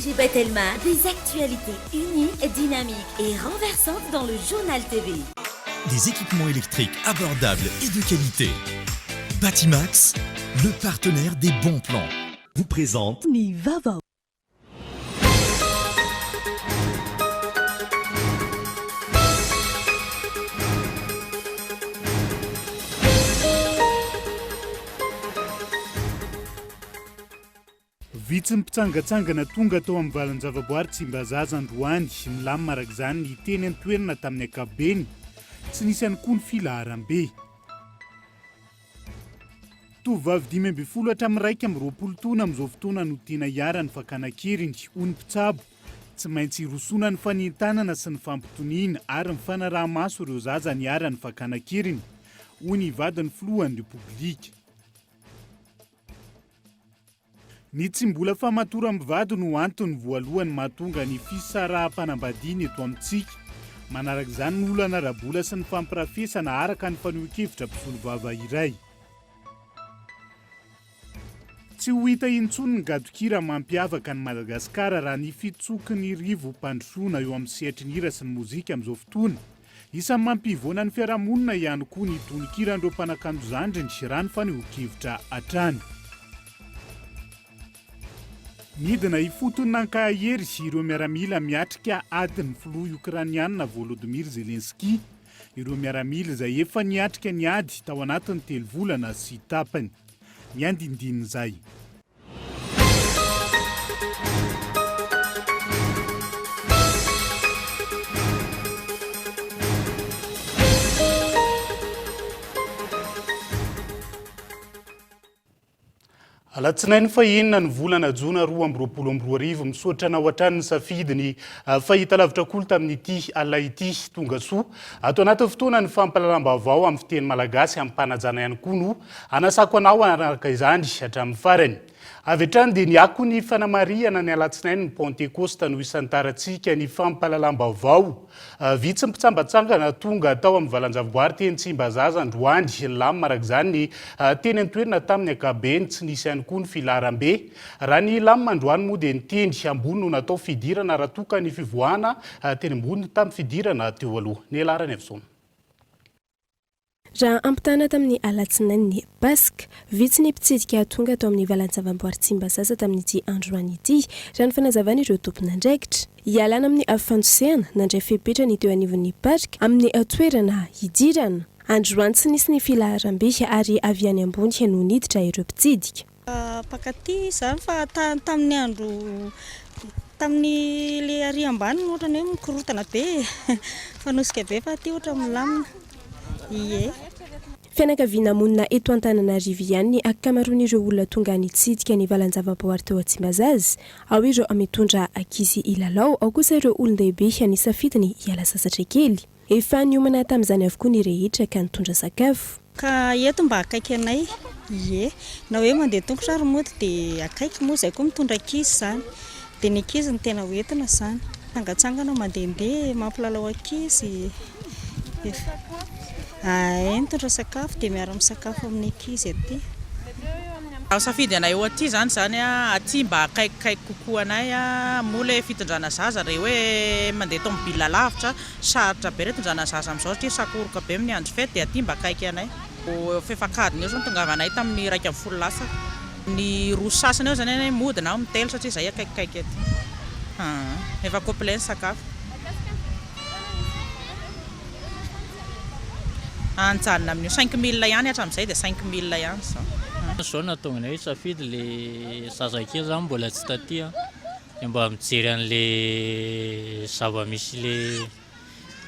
DJ Batelma, des actualités uniques, dynamiques et renversantes dans le journal TV. Des équipements électriques abordables et de qualité. Batimax, le partenaire des bons plans, vous présente Nivava. Vitsy mpitsangatsangana tonga tao amin'ny valan-javaboary Tsimbazaza androany milamina araka izany ny teny an-toerana tamin'ny ankabeny tsy nisy ihany koa ny filaharam-be. Tovovavy 5 hatramin'ny 1 taona amin'izao fotoana no tena hiarany fakana-keriny hoy ny mpitsabo tsy maintsy irosona ny fanintanana sy ny fampitoniana ary ny fanaraha-maso ireo zaza ny hiarany fakana-keriny hoy ny vadiny filohan'ny repoblika. Ny tsy mbola famatoram-bivady no antony voalohany mahatonga ny fisaraha-panambadiana eto amintsika. Manaraka izany ny olana arabola sy ny fampirafesana araka ny faneho-kevitra mpisolovava iray. Tsy ho hita intsony ny gadokira mampiavaka ny Madagasikara raha ny fitsokin'ny rivo mpandrosoana eo amin'ny sehatry ny hira sy ny mozika amin'izao fotoana. Isan'ny mampivoana ny fiarahamonina ihany koa ny tononkirandreo mpanakanto zandriny sy raha ny faneho-kevitra hatrany. Midina ifotony nankahery ireo miaramila miatrika adiny filoha Ukrainiana Volodymyr Zelensky. Ireo miaramila izay efa niatrika ny ady tao anatin'ny 3 volana sy tapany. Ny andindinin'izay. Alatsinainy fahenina ny volana Jona 2022 misaotra na ohatrany ny safidiny fahita lavitra kolo tamin'ity alina ity tonga soa ato anaty fotoana ny fampalalam-baovao amin'ny fiteny malagasy amin'ny mpanajana ihany koa no anasako anao anaraka izany hatramin'ny farany. Avy hatrany dia niako ny fanamariana ny alatsinainy ny Pentecoste no isantarantsika ny fampalalam-baovao. Vitsy mpitsambatsangana tonga tao amin'ny valan-javaboary teny Tsimbazaza androany lamina araka izany ny teny an-toerana tamin'ny ankabeny tsy nisy ihany koa ny filaharam-be. Raha ny lamina androany moa dia niteny ambony no natao fidirana raha toka ny fivoahana teny ambony tamin'ny fidirana teo aloha. Ny alarany avy raha ampitana tamin'ny alatsinainy Paska, vitsy ny mpitsidika tonga tao amin'ny valan-javaboary Tsimbazaza tamin'ity androany ity, raha ny fanazavana ireo tompon'andraikitra. Ialana amin'ny afandosehana nandray fepetrany teo anivon'ny Paska amin'ny toerana hidirana. Androany tsy nisy ny filaharam-be ary avy any ambony no niditra ireo mpitsidika. Pakaty izany fa tamin'ny andro tamin'ny le ary ambany ohatrany hoe mikorotana be fanosika be fa aty ohatra milamina. Ie. Fianakaviana monina eto Antananarivo ihany ny akamaroan'ireo olona tonga nitsidika ny valan-javaboary teo Tsimbazaza, ao ireo mitondra ankizy ilalao, ao kosa ireo olon-dehibe nisafidiny hiala sasatra kely. Efa niomana tamin'izany avokoa ny rehetra ka nitondra sakafo. Ka eto mba akaiky anay. Ie. Na hoe mandeha tongotra ary mody dia akaiky moa izay koa mitondra ankizy izany. Dia ny ankizy ny tena hoentina izany. Tangatsangana mandehandeha mampilalao ankizy. Mitondra sakafo dia miara misakafo amin'ny ankizy aty. Safidy anay eo aty zany aty mba akaikikaiky kokoa anay mola fitondrana zaza re hoe mandeha tomobile lavitra sarotra be retondrana zaza amin'izao satria sakoroka be amin'ny andro fety dia aty mba akaiky anay. Fefakadiny eo zany tongavanay tamin'ny 2 lasa. Ny roa sasany eo zany anay modina ao mitelo satria izay akaikikaiky aty. Efa complet ny sakafo. Anjanona amin'ny 5 000 ihany hatramin'izay dia 5 000 ihany zao. Zao natonga hoe safidy le zazakely zany mbola tsy taty dia mba mijery an'le zava-misy le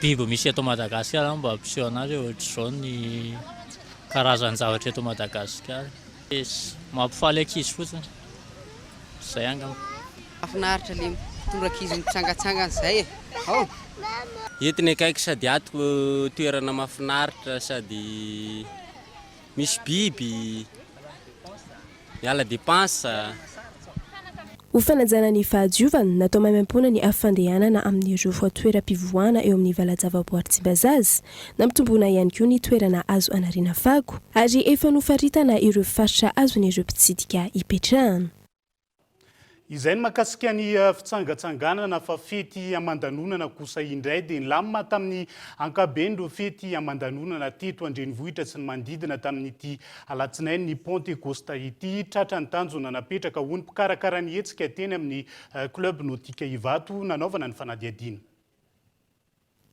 biby misy eto Madagasikara mba ampiseho anazy ohatr'izao ny karazany zavatra eto Madagasikara. Mampifaly ankizy fotsiny. Zay angamba. Mahafinaritra le mitondra ankizy mitsangatsangana izay. Entiny akaiky sady atoko toerana mahafinaritra sady misy biby, miala dépense. Ho fanajana ny fahadiovana natao maimaimpoana ny afandehanana amin'ireo toeram-pivoahana eo amin'ny valan-javaboary Tsimbazaza, nampitomboana ihany koa ny toerana azo anariana fako ary efa nofaritana ireo faritra azon'ireo mpitsidika hipetrahana. Izay ny mahakasika ny fitsangatsanganana fa fety aman-danonana kosa indray dia nilamina tamin'ny ankabeny ireo fety aman-danonana teto Andrenivohitra sy ny manodidina tamin'ity alatsinainy ny Pentecosta ity. Tratra ny tanjona napetraka ho ny mpikarakara ny hetsika teny amin'ny club nautique Ivato nanaovana ny fanadihadiana.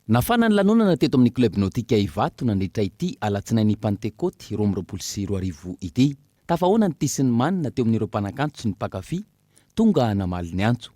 Nafana ny lanonana teto amin'ny club nautique Ivato nandritra ity alatsinainy Pentecote 2024 ity. Tafahoana ny tisiny manina teo amin'ireo mpanakanto sy ny mpakafy tonga hanamaly ny antso.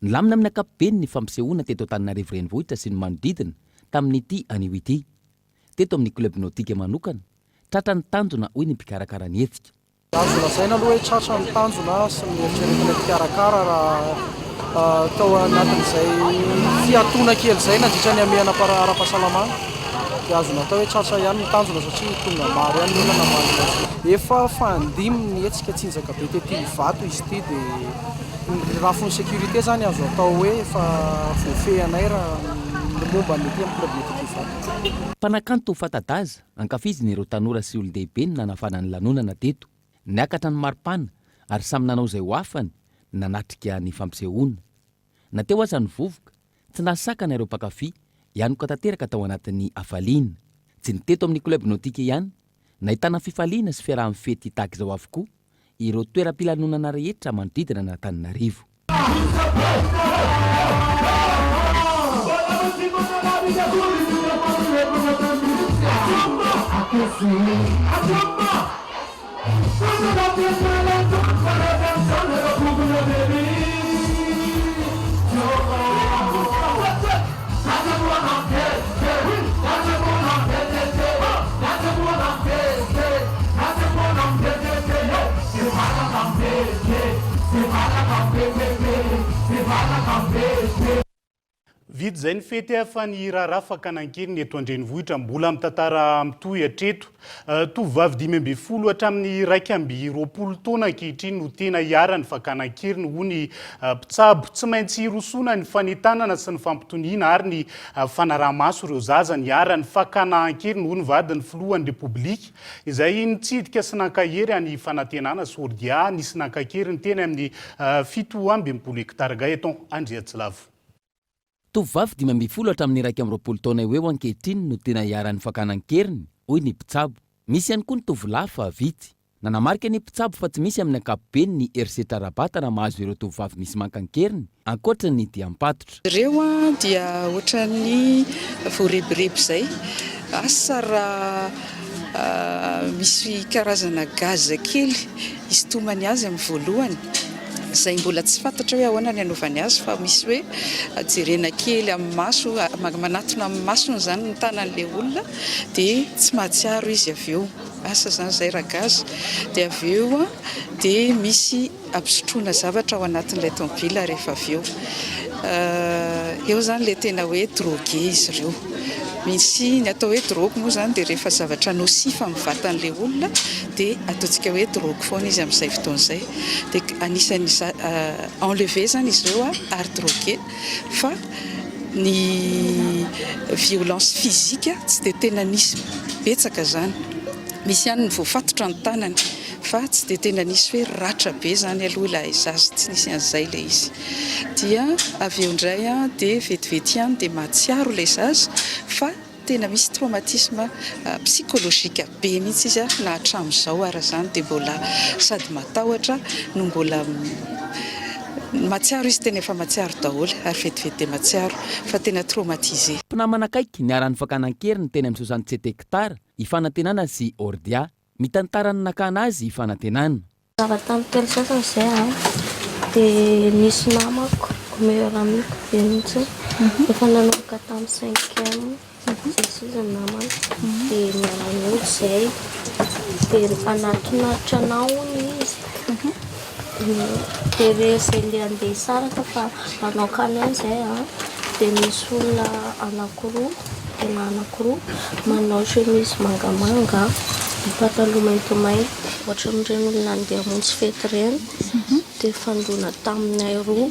Nilamina amin'ny ankapobeny ny fampisehoana teto Antananarivo renivohitra sy ny manodidina tamin'ity anio ity. Teto amin'ny club nautique manokana, tratra ny tanjona hoy ny mpikarakara ny hetsika. Azo lazaina aloha hoe tratra ny tanjona sy ny eritreretina mpikarakara raha tao anatin'izay fiatoana kely izay nandritra ny amiana ara-pahasalamana. Dia azo natao hoe tratra ihany ny tanjona satria tonga maro ihany ny olona namana. Efa fandiminy ny hetsika tsinjaka be tety Ivato izy ity dia raha fony sécurité zany azo atao hoe efa voafehanay raha ny momba ny ety amin'ny club nautique Ivato. Mpanakanto fanta-daza ankafiziny ireo tanora sy olon-dehibe ny nanafana ny lanonana teto, niakatra ny maripana ary samy nanao izay ho afany nanatrika ny fampisehoana. Nateo aza ny vovoka, tsy nasakana ireo mpakafy ihany koa tanteraka tao anatin'ny hafaliana. Tsy ny teto amin'ny club nautique ihany, nahitana fifaliana sy fiarahan'ny fety tahaka izao avokoa ireo toeram-pilanonana rehetra manodidina na Antananarivo. Vidy izay ny fety fa ny rarafaka nankiriny eto Andrenivohitra mbola mitantara mitohy hatreto. Tovovavy 12 hatramin'ny 20 taona ankehitriny no tena hiarany fakanankiriny ho ny mpitsabo. Tsy maintsy rosoana ny fanentanana sy ny fampitoniana ary ny fanaraha-maso ireo zaza ny hiarany fakanankiriny ho ny vadin'ny filohan'ny Repoblika izay nitsidika sy nankahery any fanantenana Sordia nisy nankakeriny teny amin'ny 7 hektara gaeton Andriatsilavo. Tovovavy 12 hatramin'ny 20 taona eo ankehitriny no tena hiaran'ny fakanankiriny hoy ny mpitsabo. Misy ihany koa ny tovolahy fa vitsy. Nanamarika ny mpitsabo fa tsy misy amin'ny ankapobeny ny herisetra ara-batana mahazo ireo tovovavy misy mankankiriny ankoatra ny diampatotra. Ireo dia ohatran'ny voarebireby izay asa raha misy karazana gaza kely izy tomany azy amin'ny voalohany. Izay mbola tsy fantatra hoe ahoana ny anaovany azy fa misy hoe jerena kely amin'ny maso, manatona amin'ny masony zany ny tanan'ilay olona dia tsy mahatsiaro izy avy eo. Asa zany izay raha gazy. Dia avy eo dia misy ampisotroana zavatra ao anatin'ilay tômôbila rehefa avy eo. Eo zany ilay tena hoe drogué izy ireo. Misy ny atao hoe drogue moa zany dia rehefa zavatra nocifa amin'ny vatan'ilay olona dia ataontsika hoe drogue foana izy amin'izay fotoan'izay. Dia anisany enlevé zany izy ireo ary drogué fa ny violence physique tsy dia tena nisy betsaka zany. Misy ihany ny voafatotra ny tanany fa tsy dia tena nisy hoe ratra be zany aloha ilay zaza, tsy nisy an'izay ilay izy. Dia avy eo indray dia vetivety ihany dia mahatsiaro ilay zaza fa tena misy traumatisme psychologique be mihitsy izy na hatramin'izao ara zany dia mbola sady matahotra no mbola matsiaro izy tena efa matsiaro daholo ary vetivety dia matsiaro fa tena traumatisé. Mpinamana akaiky niaran'ny fakanankiriny teny amin'ny 67 hektara ifanantenana sy Ordia. Mitantara ny nakana azy ifanantenana. Tamin'ny telo sasany izay dia nisy namako meilleur amiko be mihitsy efa nanomboka tamin'ny 5e zay sisa ny namana dia miarany olo izay dia anatinaritra anao izy dia rehefa ilay andeha saraka fa manao kanay izay dia misy olona anankiroa tena anankiroa manao chemise mangamanga pataloha maintimainty ohatra amin'ireny olona andeha hamonjy fety ireny dia fandona taminay roa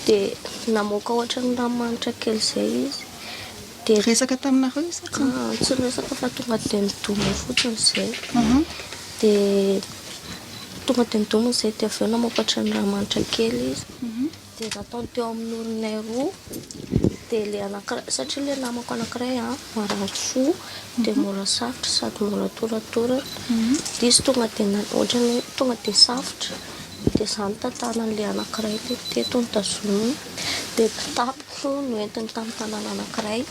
dia namoaka ohatra ny ranomanitra kely izay izy dia resaka taminareo izy tsy resaka fa tonga dia nidominy fotsiny izay dia tonga dia nidominy izay dia avy eo namoakatra ny ranomanitra kely izy dia nataony teo amin'ny olonay roa dia le anankiray satria le namako anankiray marantso dia mora safotra sady mora toratora dia izy tonga dia ohatrany tonga dia safotra dia izany tantanan'le anankiray teto nitazominy dia kitapo no entiny tamin'ny tanana anankiray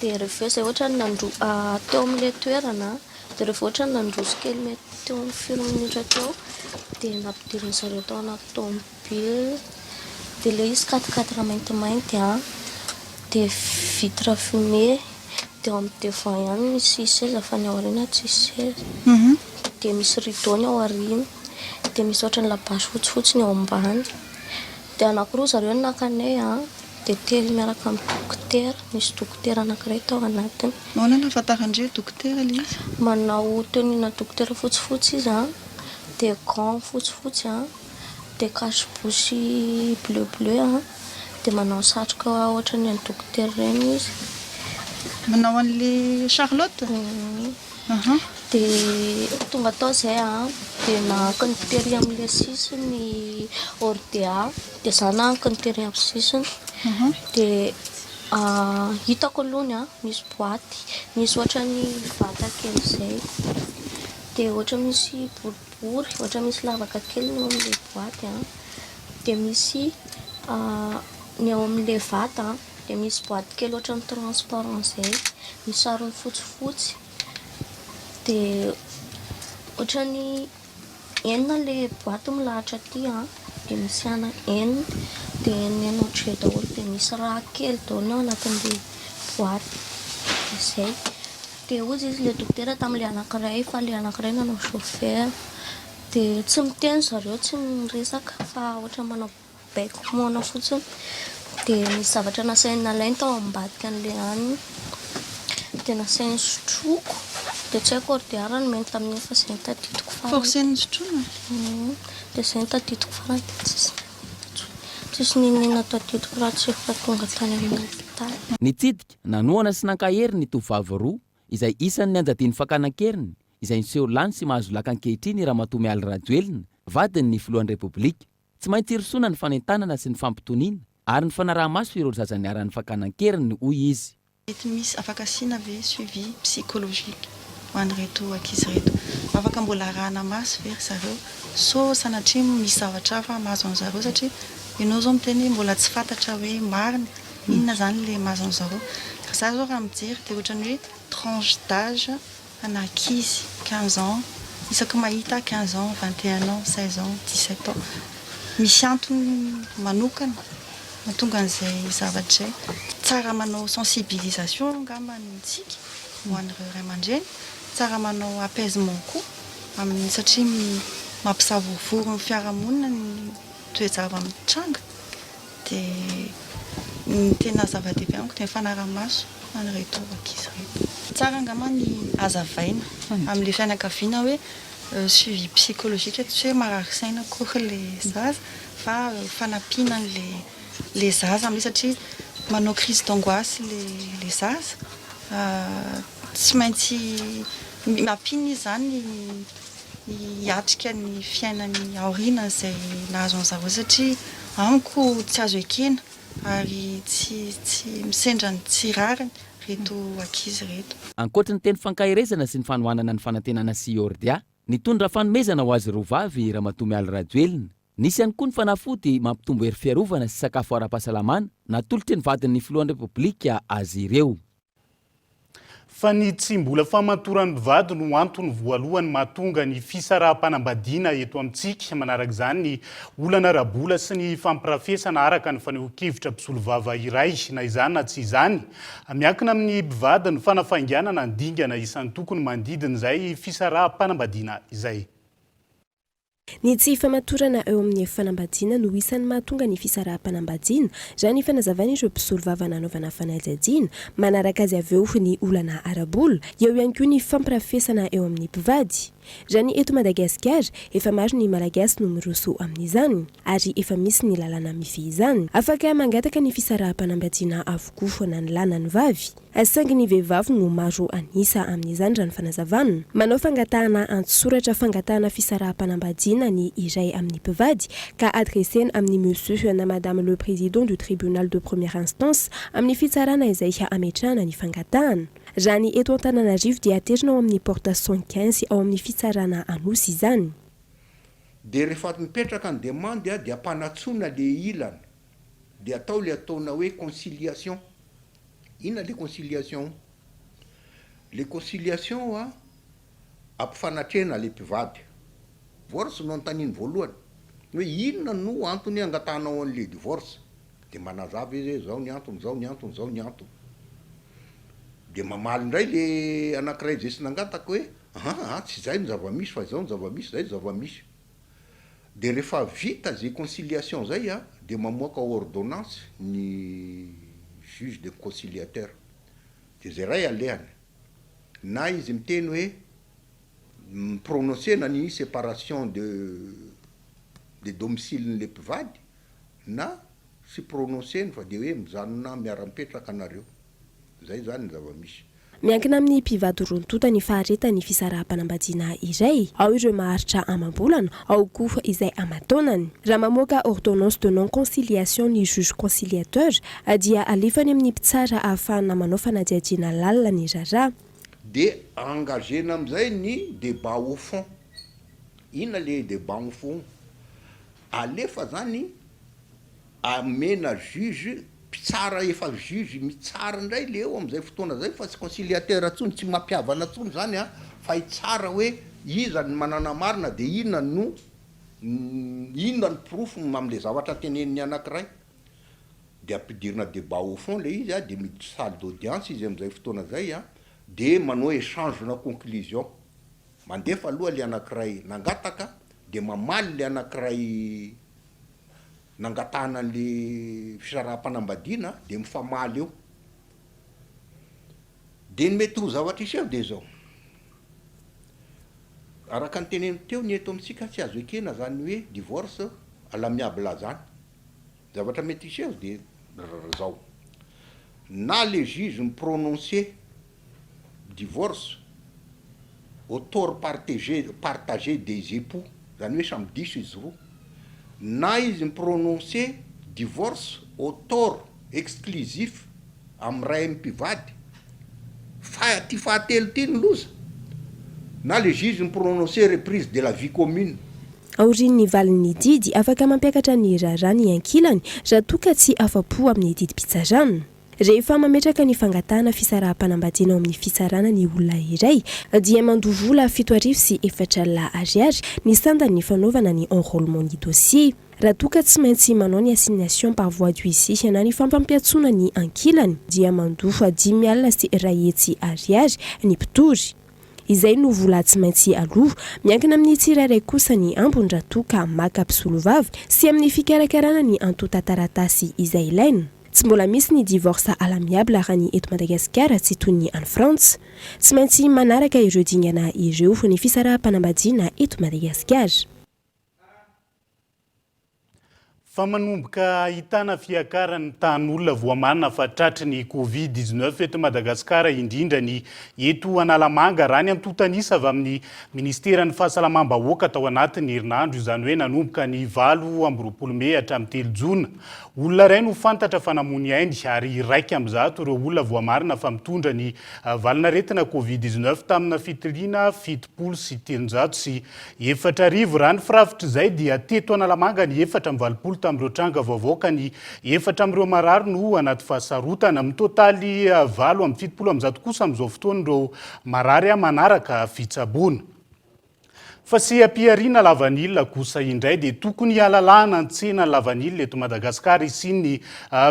dia rehefa izay ohatra ny teo amin'ilay toerana dia rehefa ohatra ny nandroso kely mety teo amin'ny 4 minitra teo dia nampidiriny zareo tao anaty tomobile dia ilay izy 4x4 maintimainty dia vitre fumée dia ao amin'ny devant ihany misy seza fa ny ao aoriana tsisy seza dia misy rideau ny ao aoriana dia misy ohatra ny labasy fotsifotsy ny ao ambany dia anankiroa zareo ny nakanay dia telo miaraka amin'ny dokotera misy dokotera anankiray tao anatiny. Maonana fantarandreo dokotera ilay izy? Manao tenue dokotera fotsifotsy izy dia gant fotsifotsy dia cache-bouche bleu dia manao satroka ohatra ny dokotera ireny izy. Manao an'ilay Charlotte? Dia tonga tao izay dia nankany tery amin'ilay sisiny ordea dia izany nankany tery amin'ny sisiny dia hitako aloha misy boaty misy ohatra ny vata kely izay dia ohatra misy boribory ohatra misy lavaka kely ny ao amin'ilay boaty dia misy ny ao amin'ilay vata dia misy boaty kely ohatra ny transparent izay misy sarony fotsifotsy dia ohatra ny enina ilay boaty milahatra aty dia misy enina dia enina ohatra daholo dia misy raha kely daholo ao anatin'ilay boaty izay dia ozy izy ilay dokotera tamin'ilay anankiray fa ilay anankiray nanao chauffeur dia tsy miteny zareo tsy miresaka fa ohatra manao baiko moana fotsiny dia misy zavatra nasainy nalainy tao ambadika an'ilay haniny dia nasainy sotroko dia tsy haiko ordiarany mety tamin'ny fa izay tadidiko farany. Forceny sotroina? Dia izay tadidiko farany tsisy ninina tadidiko raha tsy efa tonga tany amin'ny hôpitaly. Nitsidika nanoana sy nankahery ny tovavy roa izay isan'ny ny anjadiny fakanakeriny izay niseho lany sy mahazo lakan-kehitriny Ramatoa Mialy Rajoelina vadin'ny filohan'ny repoblika. Tsy maintsy hirosona ny fanentanana sy ny fampitoniana ary ny fanaraha-maso ireo zazaniaran'ny fakanakeriny hoy izy. Mety misy afaka asiana ve suivi psychologique ho an'ireto ankizy reto afaka mbola arahana maso ve ry zareo so sanatria misy zavatra hafa mahazo an'zareo satria ianao zao miteny mbola tsy fantatra hoe marina inona zany le mahazo an'zareo za zao raha mijery dia ohatrany hoe tranche d'âge an'ankizy 15 ans isaky mahita 15 ans 21 ans 16 ans 17 ans misy antony manokana mahatonga an'izay zavatra izay tsara manao sensibilisation angamantsika ho an'ireo ray aman-dreny tsara manao apaisement koa amin'ny satria mampisavovoro ny fiarahamonina ny toejava mitranga dia ny tena zava-dehibe amiko dia mifanara-maso an'ireto ankizy reto tsara angamba ny hazavaina amin'ilay fianakaviana hoe suivi psychologique tsy hoe marary saina kory le zaza fa fanampiana le zaza amin'ilay satria manao crise d'angoisse le zaza tsy maintsy mampina izy zany hiatrika ny fiainany aoriana izay nahazo an'zareo satria amiko tsy azo ekena ary tsy misendra ny tsirariny reto ankizy reto. Ankoatra ny teny fankahirezana sy ny fanohanana ny fanantenana sy ordia nitondra fanomezana ho azy roavavy Ramatoa Mialy Rajoelina. Nisy ihany koa ny fanafody mampitombo hery fiarovana sy sakafo ara-pahasalamana natolotry ny vadin'ny filohan'ny repoblika azy ireo. Fa ny tsy mbola famatoran'ny vady no antony voalohany mahatonga ny fisaraha-panambadiana eto amintsika manaraka izany ny olana rabola sy ny fampirafesana araka ny faneho-kevitra mpisolovava iray na izany na tsy izany miankina amin'ny mpivady ny fanafainganana ny dingana isan'ny tokony mandidina izay fisaraha-panambadiana izay. Ny tsy famatorana eo amin'ny fanambadiana no isan'ny mahatonga ny fisaraha-panambadiana, izany fanazavana ireo mpisolo vava nanaovana fanadihadiana manaraka azy avy eo ny olana arabola, eo ihany koa ny fampirafesana eo amin'ny mpivady. Izany eto Madagasikara efa maro ny malagasy no miroso amin'izany ary efa misy ny lalàna mifehy izany. Afaka mangataka ny fisaraha-panambadiana avokoa na ny lahy na ny vavy. Saingy ny vehivavy no maro anisa amin'izany raha ny fanazavana. Manao fangatahana antsoratra fangatahana fisaraha-panambadiana ny iray amin'ny mpivady ka adresena amin'ny monsieur na madame le président du tribunal de première instance amin'ny fitsarana izay ametrahana ny fangatahana. Raha ny eto Antananarivo dia aterina ao amin'ny porte 115 ao amin'ny fitsarana Anosy izany. Dia rehefa mipetraka ny demande dia ampanatsona le ilana dia atao le ataona hoe conciliation. Inona le conciliation? Le conciliation ampifanatrena le mpivady. Divorce no antaniny voalohany hoe inona no antony angatanao an'le divorce, dia manazava izy zao ny antony, zao ny antony, zao ny antony. Dia mamaly indray le anankiray zay sy nangataka hoe tsy zay ny zava-misy fa zao ny zava-misy, zay zava-misy. Dia rehefa vita zay conciliation zay dia mamoaka ordonnance ny juge de conciliateur. Dia zay ray alehany na izy miteny hoe prononcer na ny séparation de domicile le mpivady na sy prononcer fa dia hoe mijanona miara-mipetraka anareo. Zay zany ny zava-misy. Miankina amin'ny mpivady rontota ny faharetany fisaraha-panambadiana iray, ao ireo maharitra amam-bolana, ao koa izay amataonany. Raha mamoaka ordonnance de non-conciliation ny juge conciliateur dia alefany amin'ny mpitsara ahafahana manao fanadihadiana lalina ny raharaha. Dia engagena amin'izay ny débat au fond. Inona le débat au fond? Alefa zany amena juge pitsara efa juge mitsara indray le eo amin'izay fotoana zay fa tsy conciliateur atsony, tsy mampiavana atsony zany fa itsara hoe iza ny manana marina dia inona ny proof amin'le zavatra teneniny anankiray. Dia ampidirina débat au fond le izy dia miditra salle d'audience izy amin'izay fotoana zay dia manao échange na conclusion. Mandefa aloha le anankiray nangataka dia mamaly le anankiray nangatahana le fisaraha-panambadiana dia mifamaly eo. Dia ny mety ho zavatra iseho dia zao. Araka ny teneniko teo ny eto amintsika tsy azo ekena zany hoe divorce à l'amiable zany. Zavatra mety iseho dia zao. Na le juge miprononcer divorce au tort partagé des époux, zany hoe samy diso izy roa, na izy miprononcer divorce au tort exclusif amin'ny ray mpivady, ty fahatelo ty ny loza, na le juge miprononcer reprise de la vie commune. Aorian'ny valin'ny didy afaka mampiakatra ny raharaha ny ankilany raha toka tsy afa-po amin'ny didim-pitsarana. Rehefa mametraka ny fangatahana fisaraha-panambadiana ao amin'ny fitsarana ny olona iray dia mandovola 7,4 ariary ny sandany fanaovana ny enrôlement ny dossier. Raha toka tsy maintsy manao ny assignation par voie d'huissier na ny fampampiatsona ny ankilany dia mandofa 10,2 ariary ny mpitory. Izay no vola tsy maintsy aloha, miankina amin'ny tsirairay kosa ny ambony raha toka maka mpisolo vavy sy amin'ny fikarakarana ny antotan-taratasy izay ilaina. Tsy mbola misy ny divorce à l'amiable raha ny eto Madagasikara tsy toy ny any France. Tsy maintsy manaraka ireo dingana ireo ny fisaraha-panambadiana eto Madagasikara. Fa manomboka ahitana fiakaran'ny tan'olona voamarina fa tratry ny Covid-19 eto Madagasikara indrindra ny eto Analamanga raha ny antotanisa avy amin'ny Ministeran'ny Fahasalamam-bahoaka tao anatin'ny herinandro izany hoe nanomboka ny 8 Mey hatramin'ny 3 Jona. Olona iray no fantatra fa namony ainy ary 100 ireo olona voamarina fa mitondra ny valinaretina Covid-19 tamina fitiliana 7,704 raha ny firafitra izay dia teto Analamanga ny 4 tamin'ireo tranga vaovao ka ny 4 amin'ireo marary no anaty fahasarotana. Amin'ny totaly 7,7 kosa amin'izao fotoana ireo marary manaraka fitsaboana. Fa sy ampiariana lavanila kosa indray dia tokony hialalana an-tsena lavanila eto Madagasikara isiny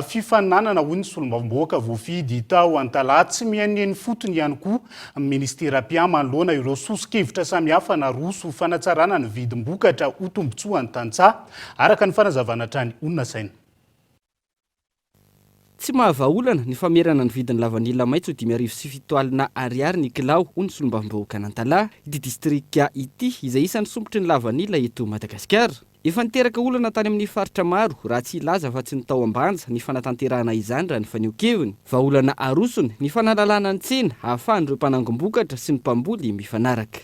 fifaninanana hoy ny solombavambahoaka voafidy tao an-talaha tsy mihainiany fotony ihany koa ministera PM manoloana ireo sosikevitra samihafa na roso fanatsarana ny vidim-bokatra ho tombotsoan'ny tantsaha araka ny fanazavana hatrany onona saina. Tsy mahavaolana ny famerana ny vidin'ny lavanila maitso 5.7 ariary ny kilao ho ny solombavambahoaka an'Antalaha ity distrika ity izay isan'ny sombotry ny lavanila eto Madagasikara. Efa niteraka olana tany amin'ny faritra maro raha tsy ilaza fa tsy ny tao ambanja ny fanatanterahana izany raha ny faneho-keviny. Vaolana arosony ny fanalalana ny tsena ahafahan'ireo mpanangom-bokatra sy ny mpamboly mifanaraka.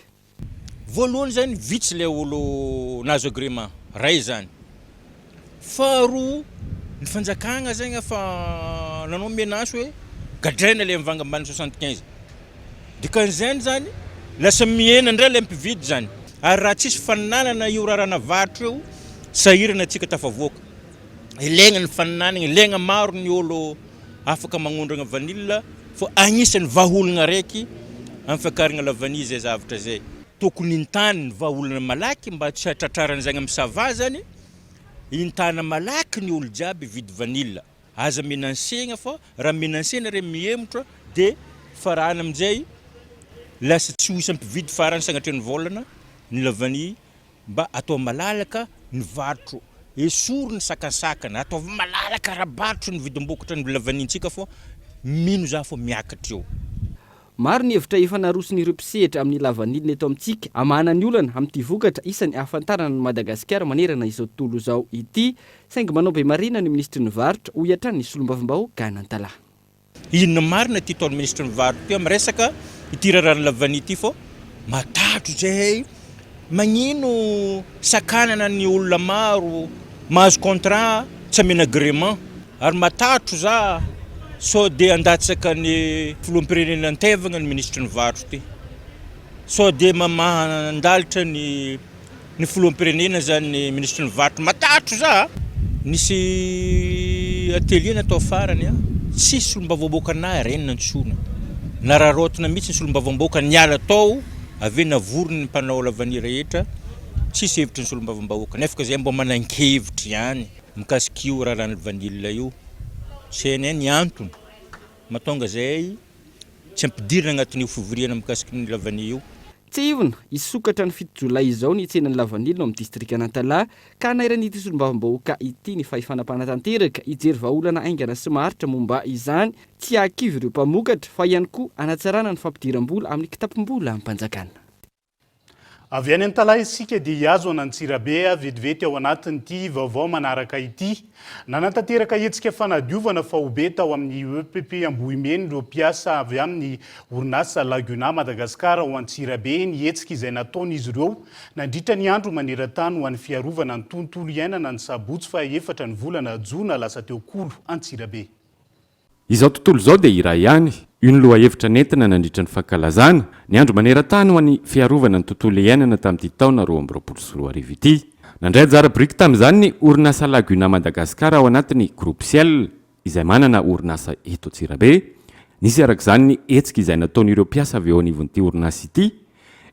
Voalohany zany vitsy le olo nazo agrément ray zany. Faharoa ny fanjakagna zegny fa nanao menace hoe gadraina le mivanga ambany 75. Dikan'izany zany lasa mihena indray le mpividy zany. Ary raha tsisy faninanana io rarana varotra io sahirana antsika tafavoaka. Ilaigna ny faninanana, ilaigna maro ny olo afaka magnondrana vanilla fa agnisan'ny vahaolagna raiky amin'ny fiakarana lavanille zay zavatra zay. Tokony intany ny vahaolagna malaky mba tsy hatratrarana zany amin'ny sava zany. Intana malaky ny olo jiaby vidy vanilla. Aza menansegna fa raha menansena re mihemotra dia farana amin'izay lasa tsy hoisy mpividy farany sagnatria ny volana ny lavanille mba atao malalaka ny varotro. Esoro ny sakasakana atao malalaka raha-barotro ny vidim-bokatra ny lavanille-ntsika fa mino za fa miakatra eo. Maro ny hevitra efa naroson'ireo mpisehatra amin'ny lavanille eto amintsika amana ny olana amin'ity vokatra isan'ny ahafantarana ny Madagasikara manerana izao tontolo izao ity saingy manao be marina ny ministry ny varotra ho hiatran ny solombavambahoaka an'Antalaha. Inona marina ity taon'ny ministry ny varotra ity amin'ny resaka ity rarana lavanille ity fa matatro zay magnino sakanana ny olona maro mahazo contrat tsy amena agrément ary matatro za so dia andatsaka ny filoham-pirenena antevagna ny ministry ny varotra ty. So dia mandalitra ny filoham-pirenena zany ny ministry ny varotra matatro za. Nisy atelier natao farany tsisy solombavambahoaka na renina antsona. Nararotina mihitsy ny solombavambahoaka niala tao avy navorony ny mpanao lavanille rehetra tsisy hevitry ny solombavambahoaka. Nefa zay mba manan-kevitra ihany mikasika io rarana vanille io. CNN antony matonga zay tsy ampidirina agnatin'io fivoriana mikasika ny lavanille io. Tsy ivona isokatra ny 7 Jolay izao ny tsenan'ny lavanille ao amin'ny distrika an'Antalaha ka nairan'ity solombavambahoaka ity ny fahefana-panatanteraka hijery vahaolana aingana sy maharitra momba izany tsy hakivy ireo mpamokatra fa ihany koa hanatsarana ny fampidiram-bola amin'ny kitapom-bola amin'ny mpanjakana. Avy any Antalaha isika dia hiazo an'Antsirabe vetivety ao anatin'ity vaovao manaraka ity. Nanantanteraka hetsika fanadiovana fahobe tao amin'ny EPP Ambohimeny ireo mpiasa avy amin'ny orinasa Laguna Madagasikara ao Antsirabe ny hetsika izay nataon'izy ireo nandritra ny andro maneran-tany ho an'ny fiarovana ny tontolo iainana ny sabotsy fa 4 ny volana Jona lasa teo kolo Antsirabe. Izao tontolo izao dia iray ihany io ny lohahevitra nentina nandritra ny fankalazana ny andro maneran-tany ho an'ny fiarovana ny tontolo iainana tamin'ity taona 2024 ity. Nandray anjara biriky tamin'izany ny orinasa Laguna Madagasikara ao anatin'ny groupe Ciel izay manana orinasa eto Antsirabe. Nisy arak'izany ny hetsika izay nataon'ireo mpiasa avy eo anivon'ity orinasa ity.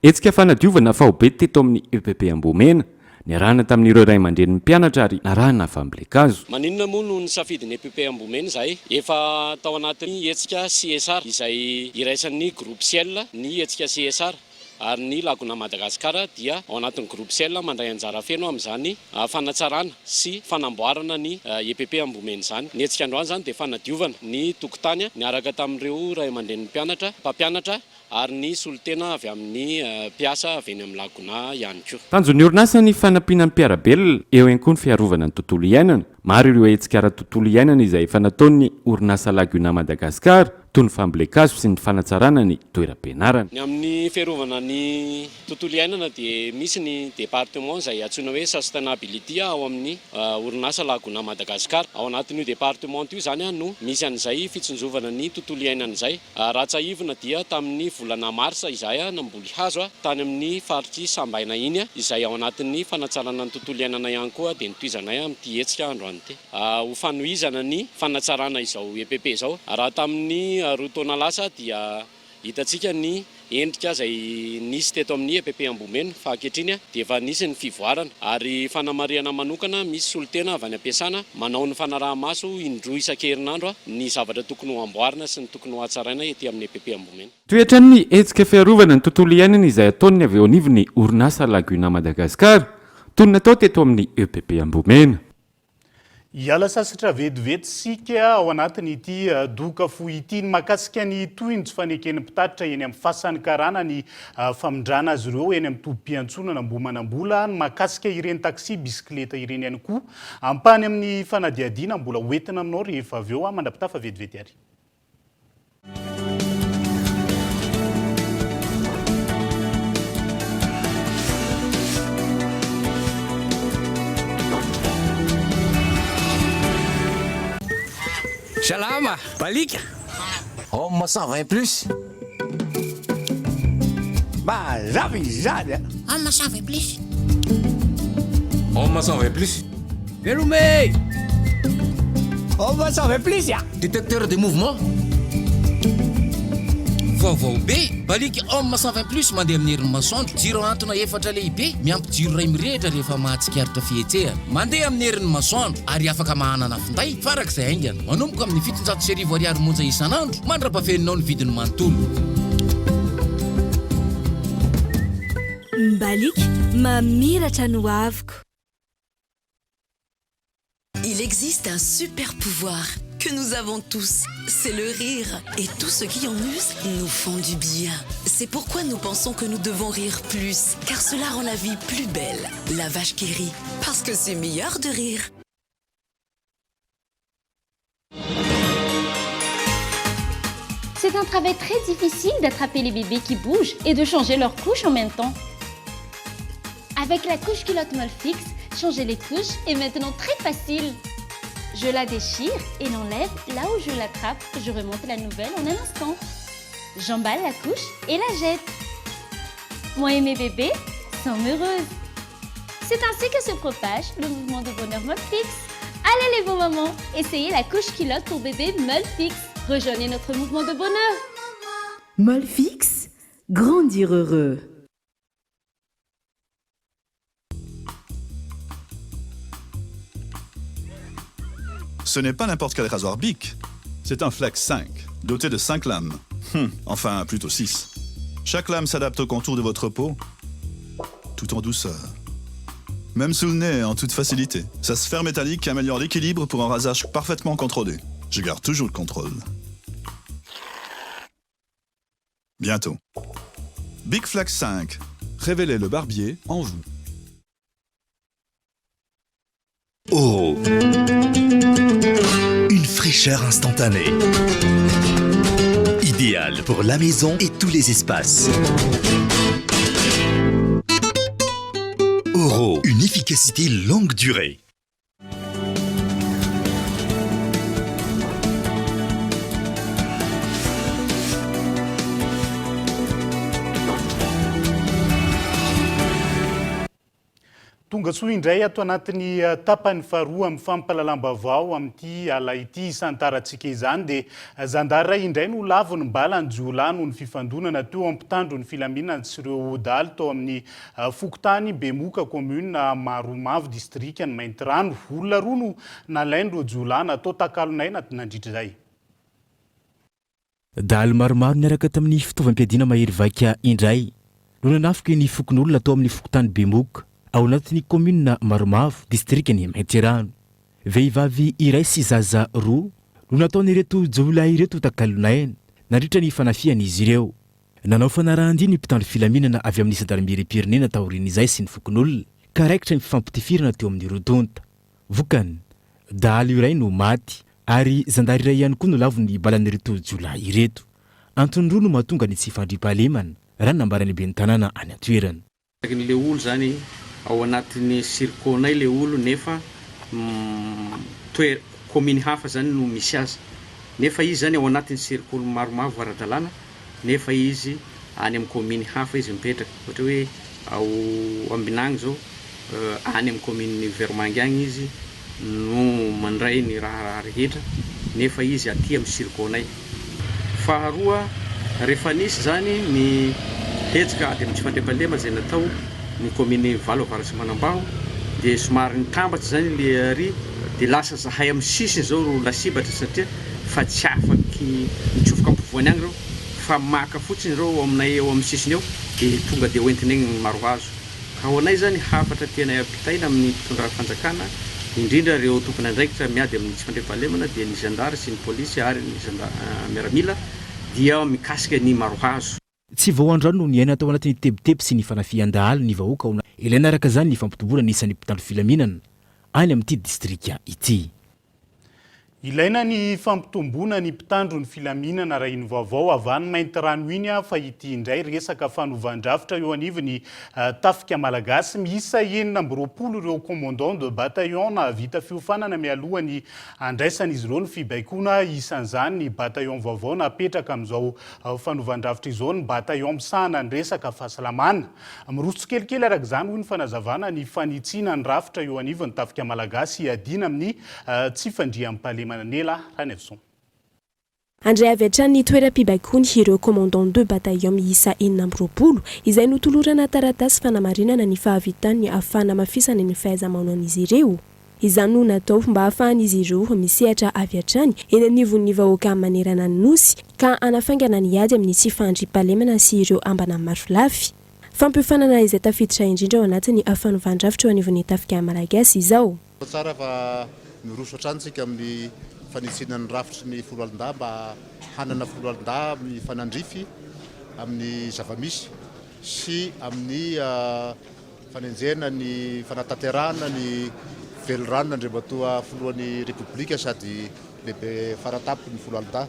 Hetsika fanadiovana fahobe teto amin'ny EPP Ambomena. Niarahana tamin'ireo ray aman-dren'ny mpianatra ary narahana fambolekazo. Maninona moa no ny safidin'ny EPP Ambomena izay efa tao anatin'ny hetsika CSR izay iraisan'ny groupe Ciel ny hetsika CSR ary ny Laguna Madagasikara dia ao anatin'ny groupe Ciel mandray anjara feno amin'izany fanatsarana sy fanamboarana ny EPP Ambomena izany. Ny hetsika androany zany dia fanadiovana ny tokotany niaraka tamin'ireo ray aman-dren'ny mpianatra, mpampianatra ary ny solotena avy amin'ny mpiasa avy eny amin'ny Laguna ihany koa. Tanjon'ny orinasa ny fanampiana ny mpiarabelona eo ihany koa ny fiarovana ny tontolo iainana. Maro ireo hetsika ara-tontolo iainana izay efa nataon'ny orinasa Laguna Madagasikara toy ny fambolekazo sy ny fanatsarana ny toeram-pianarana. Ny amin'ny fiarovana ny tontolo iainana dia misy ny département izay antsoina hoe sustainability ao amin'ny orinasa Laguna Madagasikara. Ao anatin'io département io zany no misy an'izay fitsinjovana ny tontolo iainana izay. Raha tsahivana dia tamin'ny volana marsa izay namboly hazo tany amin'ny faritry Sambaina iny izay ao anatin'ny fanatsarana ny tontolo iainana ihany koa dia nitoizanay amin'ity hetsika androany ity. Ho fanohizana ny fanatsarana izao EPP izao. Raha tamin'ny roa taona lasa dia hitantsika ny endrika zay nisy teto amin'ny EPP Ambomena fa ankehitriny dia efa nisy ny fivoarana ary fanamariana manokana misy solotena avy any ampiasana manao ny fanaraha-maso indroa isan-kerinandro ny zavatra tokony ho amboarina sy ny tokony ho hatsaraina ety amin'ny EPP Ambomena. Toetra ny hetsika fiarovana ny tontolo iainana izay ataony avy eo anivon'ny orinasa Laguna Madagasikara toy natao teto amin'ny EPP Ambomena. Iala sasatra vetivety sika ao anatiny ity doka fohy ity ny makasika ny tohinjo fanekeny mpitatitra eny amin'ny fasan'ny karana ny famondrana azy ireo eny amin'ny tobim-piantsonana Ambohimanambola ny makasika ireny taxi bisikileta ireny ihany koa ampany amin'ny fanadiadiana mbola hoentina aminao rehefa avy eo mandrapitafa vetivety ary. Salama, balika. Homme 120 plus. Bah, j'avais. Homme 120 plus. Homme 120 plus. Veloumé. Homme 120 plus, ya. Détecteur de mouvement. Vaovao be, balika homme 120 plus mandeha amin'ny herin'ny masoandro. Jiro antona efatra lehibe, miampy jiro ray mirehitra rehefa mahatsikaritra fihetsehana. Mandeha amin'ny herin'ny masoandro ary afaka mahanana finday farak'izay haingana. Manomboka amin'ny 700 ariary monja isanandro, mandrapafeninao ny vidiny manontolo. Mbalik, mamiratra no avoko. Il existe un super pouvoir que nous avons tous, c'est le rire. Et tous ceux qui en usent nous font du bien. C'est pourquoi nous pensons que nous devons rire plus, car cela rend la vie plus belle. La vache qui rit, parce que c'est meilleur de rire. C'est un travail très difficile d'attraper les bébés qui bougent et de changer leur couche en même temps. Avec la couche culotte Molfix, changer les couches est maintenant très facile. Je la déchire et l'enlève là où je l'attrape. Je remonte la nouvelle en un instant. J'emballe la couche et la jette. Moi et mes bébés sont heureuses. C'est ainsi que se propage le mouvement de bonheur Molfix. Allez les beaux mamans, essayez la couche culotte pour bébé Molfix. Rejoignez notre mouvement de bonheur. Molfix, grandir heureux. Ce n'est pas n'importe quel rasoir Bic. C'est un Flex 5, doté de 5 lames. Enfin, plutôt 6. Chaque lame s'adapte au contour de votre peau, tout en douceur. Même sous le nez, en toute facilité. Sa sphère métallique améliore l'équilibre pour un rasage parfaitement contrôlé. Je garde toujours le contrôle. Bientôt. Bic Flex 5. Révélez le barbier en vous. Oro. Une fraîcheur instantanée. Idéale pour la maison et tous les espaces. Oro. Une efficacité longue durée. Tonga soa indray ato anatin'ny tapany faharoa amin'ny fampahalalam-baovao amin'ity ala ity isantarantsika izany dia zandary ray indray no lavony mbala ny jiolahy noho ny fifandonana teo ampitandro ny filaminana sy ireo odaly tao amin'ny Fokotany Bemoka commune Maromavo district ny Maintirano. Olona roa no nalain'ireo jiolahy natao takalonay nandritra izay. Daly maromaro niaraka tamin'ny fitaovam-piadiana mahery vaika indray no nanafika ny fokon'olona tao amin'ny Fokotany Bemoka ao anatin'ny commune Maromavo district ny Maintirano. Vehivavy iray sy zaza roa no nataon'ireto jiolahy ireto takalonaina nandritra ny fanafian'izy ireo. Nanao fanarahan-dia ny mpitandro filaminana avy amin'ny Gendarmerie-Pirenena taorian'izay sy ny fokon'olona ka raikitra ny fifampitifirana teo amin'ny rodonta. Vokany daly iray no maty ary zandary iray ihany koa no lavony balan'ireto jiolahy ireto. Antony roa no mahatonga ny tsy fandriam-pahalemana raha nambarany be ny tanàna any an-toerana. Le olo zany ao anatin'ny sirkonay le olo nefa commune hafa zany no misy azy. Nefa izy zany ao anatin'ny sirkolo maromavo ara-dalàna nefa izy any amin'ny commune hafa izy mipetraka. Ohatra hoe ao Ambinagny zao any amin'ny commune Vermangy agny izy no mandray ny raha rehetra nefa izy aty amin'ny sirkonay. Faharoa rehefa nisy zany ny hetsika dia tsy fandriam-palema zay natao ny commune valo avaratsy manambaho dia somary nitambatsy zany le ary dia lasa zahay amin'ny sisiny zao ro lasibatra satria fa tsy afaky mitsofoka ampovoany agny reo fa maka fotsiny reo aminay eo amin'ny sisiny eo dia tonga dia hoentiny egny maro hazo ka ho anay zany hafatra tianay ampitaina amin'ny mpitondra fanjakana indrindra reo tompony andraikitra miady amin'ny tsy fandriam-pahalemana dia ny zandary sy ny polisy ary ny miaramila dia mikasika ny maro hazo. Tsy vao androany no ny aina atao anatin'ny tebiteby sy ny fanafian-dahalo ny vahoaka ao ilaina araka zany ny fampitombona isan'ny mpitandro filaminana any amin'ity distrika ity. Ilaina ny fampitombona ny mpitandro ny filaminana raha iny vaovao avany mainty rano iny fa ity indray resaka fanovandravitra eo anivony tafika malagasy miisa 20 ireo commandant de bataillon na vita fiofanana mialohany andraisan'izy ireo ny fibaikona isan'izany ny bataillon vaovao napetraka amin'izao fanovandravitra izao ny bataillon misahana ny resaka fahasalamana miroso kelikely araka izany hoy ny fanazavana ny fanitsiana ny rafitra eo anivony tafika malagasy iadina amin'ny tsy fandriam-pahalemana. Andray avy hatrany toeram-pibaikony ireo commandant de bataillon miisa 20 izay notolorana taratasy fanamarinana ny fahavitan'ny ahafahana mafisana ny fahaiza-manaon'izy ireo. Izany no natao mba ahafahan'izy ireo misehatra avy hatrany eny anivon'ny vahoaka manerana ny nosy ka anafaingana ny ady amin'ny tsy fandriam-pahalemana sy ireo ambana marolafy. Fampiofanana izay tafiditra indrindra ao anatin'ny afanovandravitra eo anivon'ny tafika malagasy izao. Tsara fa miroso hatransika amin'ny fanitsinan'ny rafitry ny foloalinda mba hanana foloalinda amin'ny fanandrify amin'ny zavamisy sy amin'ny fanenjena ny fanatanterahana ny velorano andriamatoa foloan'ny republika sady lehibe faratapy ny foloalinda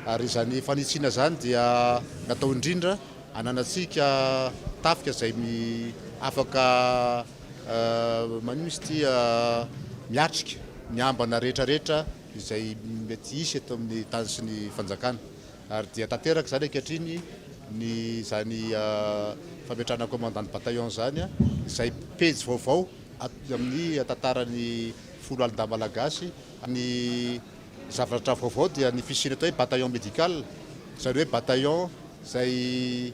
ary izany fanitsina zany dia natao indrindra ananatsika tafika zay afaka misy ty miatrika miambana rehetrarehetra izay mety isy eto amin'ny tany sy ny fanjakana ary dia tanteraka zany ankehitriny ny zany fametrahana commandant bataillon zany izay pejy vaovao amin'ny tantaran'ny folo alinda malagasy ny zavatra vaovao dia ny fisina atao hoe bataillon médical zany hoe bataillon zay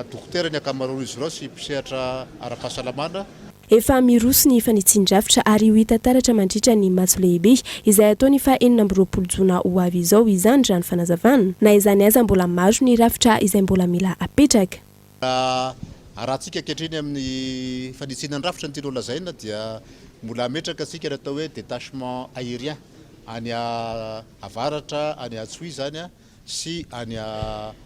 dokotera ny akamaroan'izy ireo sy mpisehatra ara-pahasalamana. Efa miroso ny fanitsin-drafitra ary ho hita taratra mandritra ny matso lehibe izay ataony fa 20 jona ho avy izao izany raha ny fanazavana na izany aza mbola maro ny rafitra izay mbola mila apetraka. Rahantsika ankehitriny amin'ny fanitsinan'ny rafitra ny tiana lazaina dia mbola ametraka asika ny atao hoe détachement aérien any avaratra any Atsoy zany sy any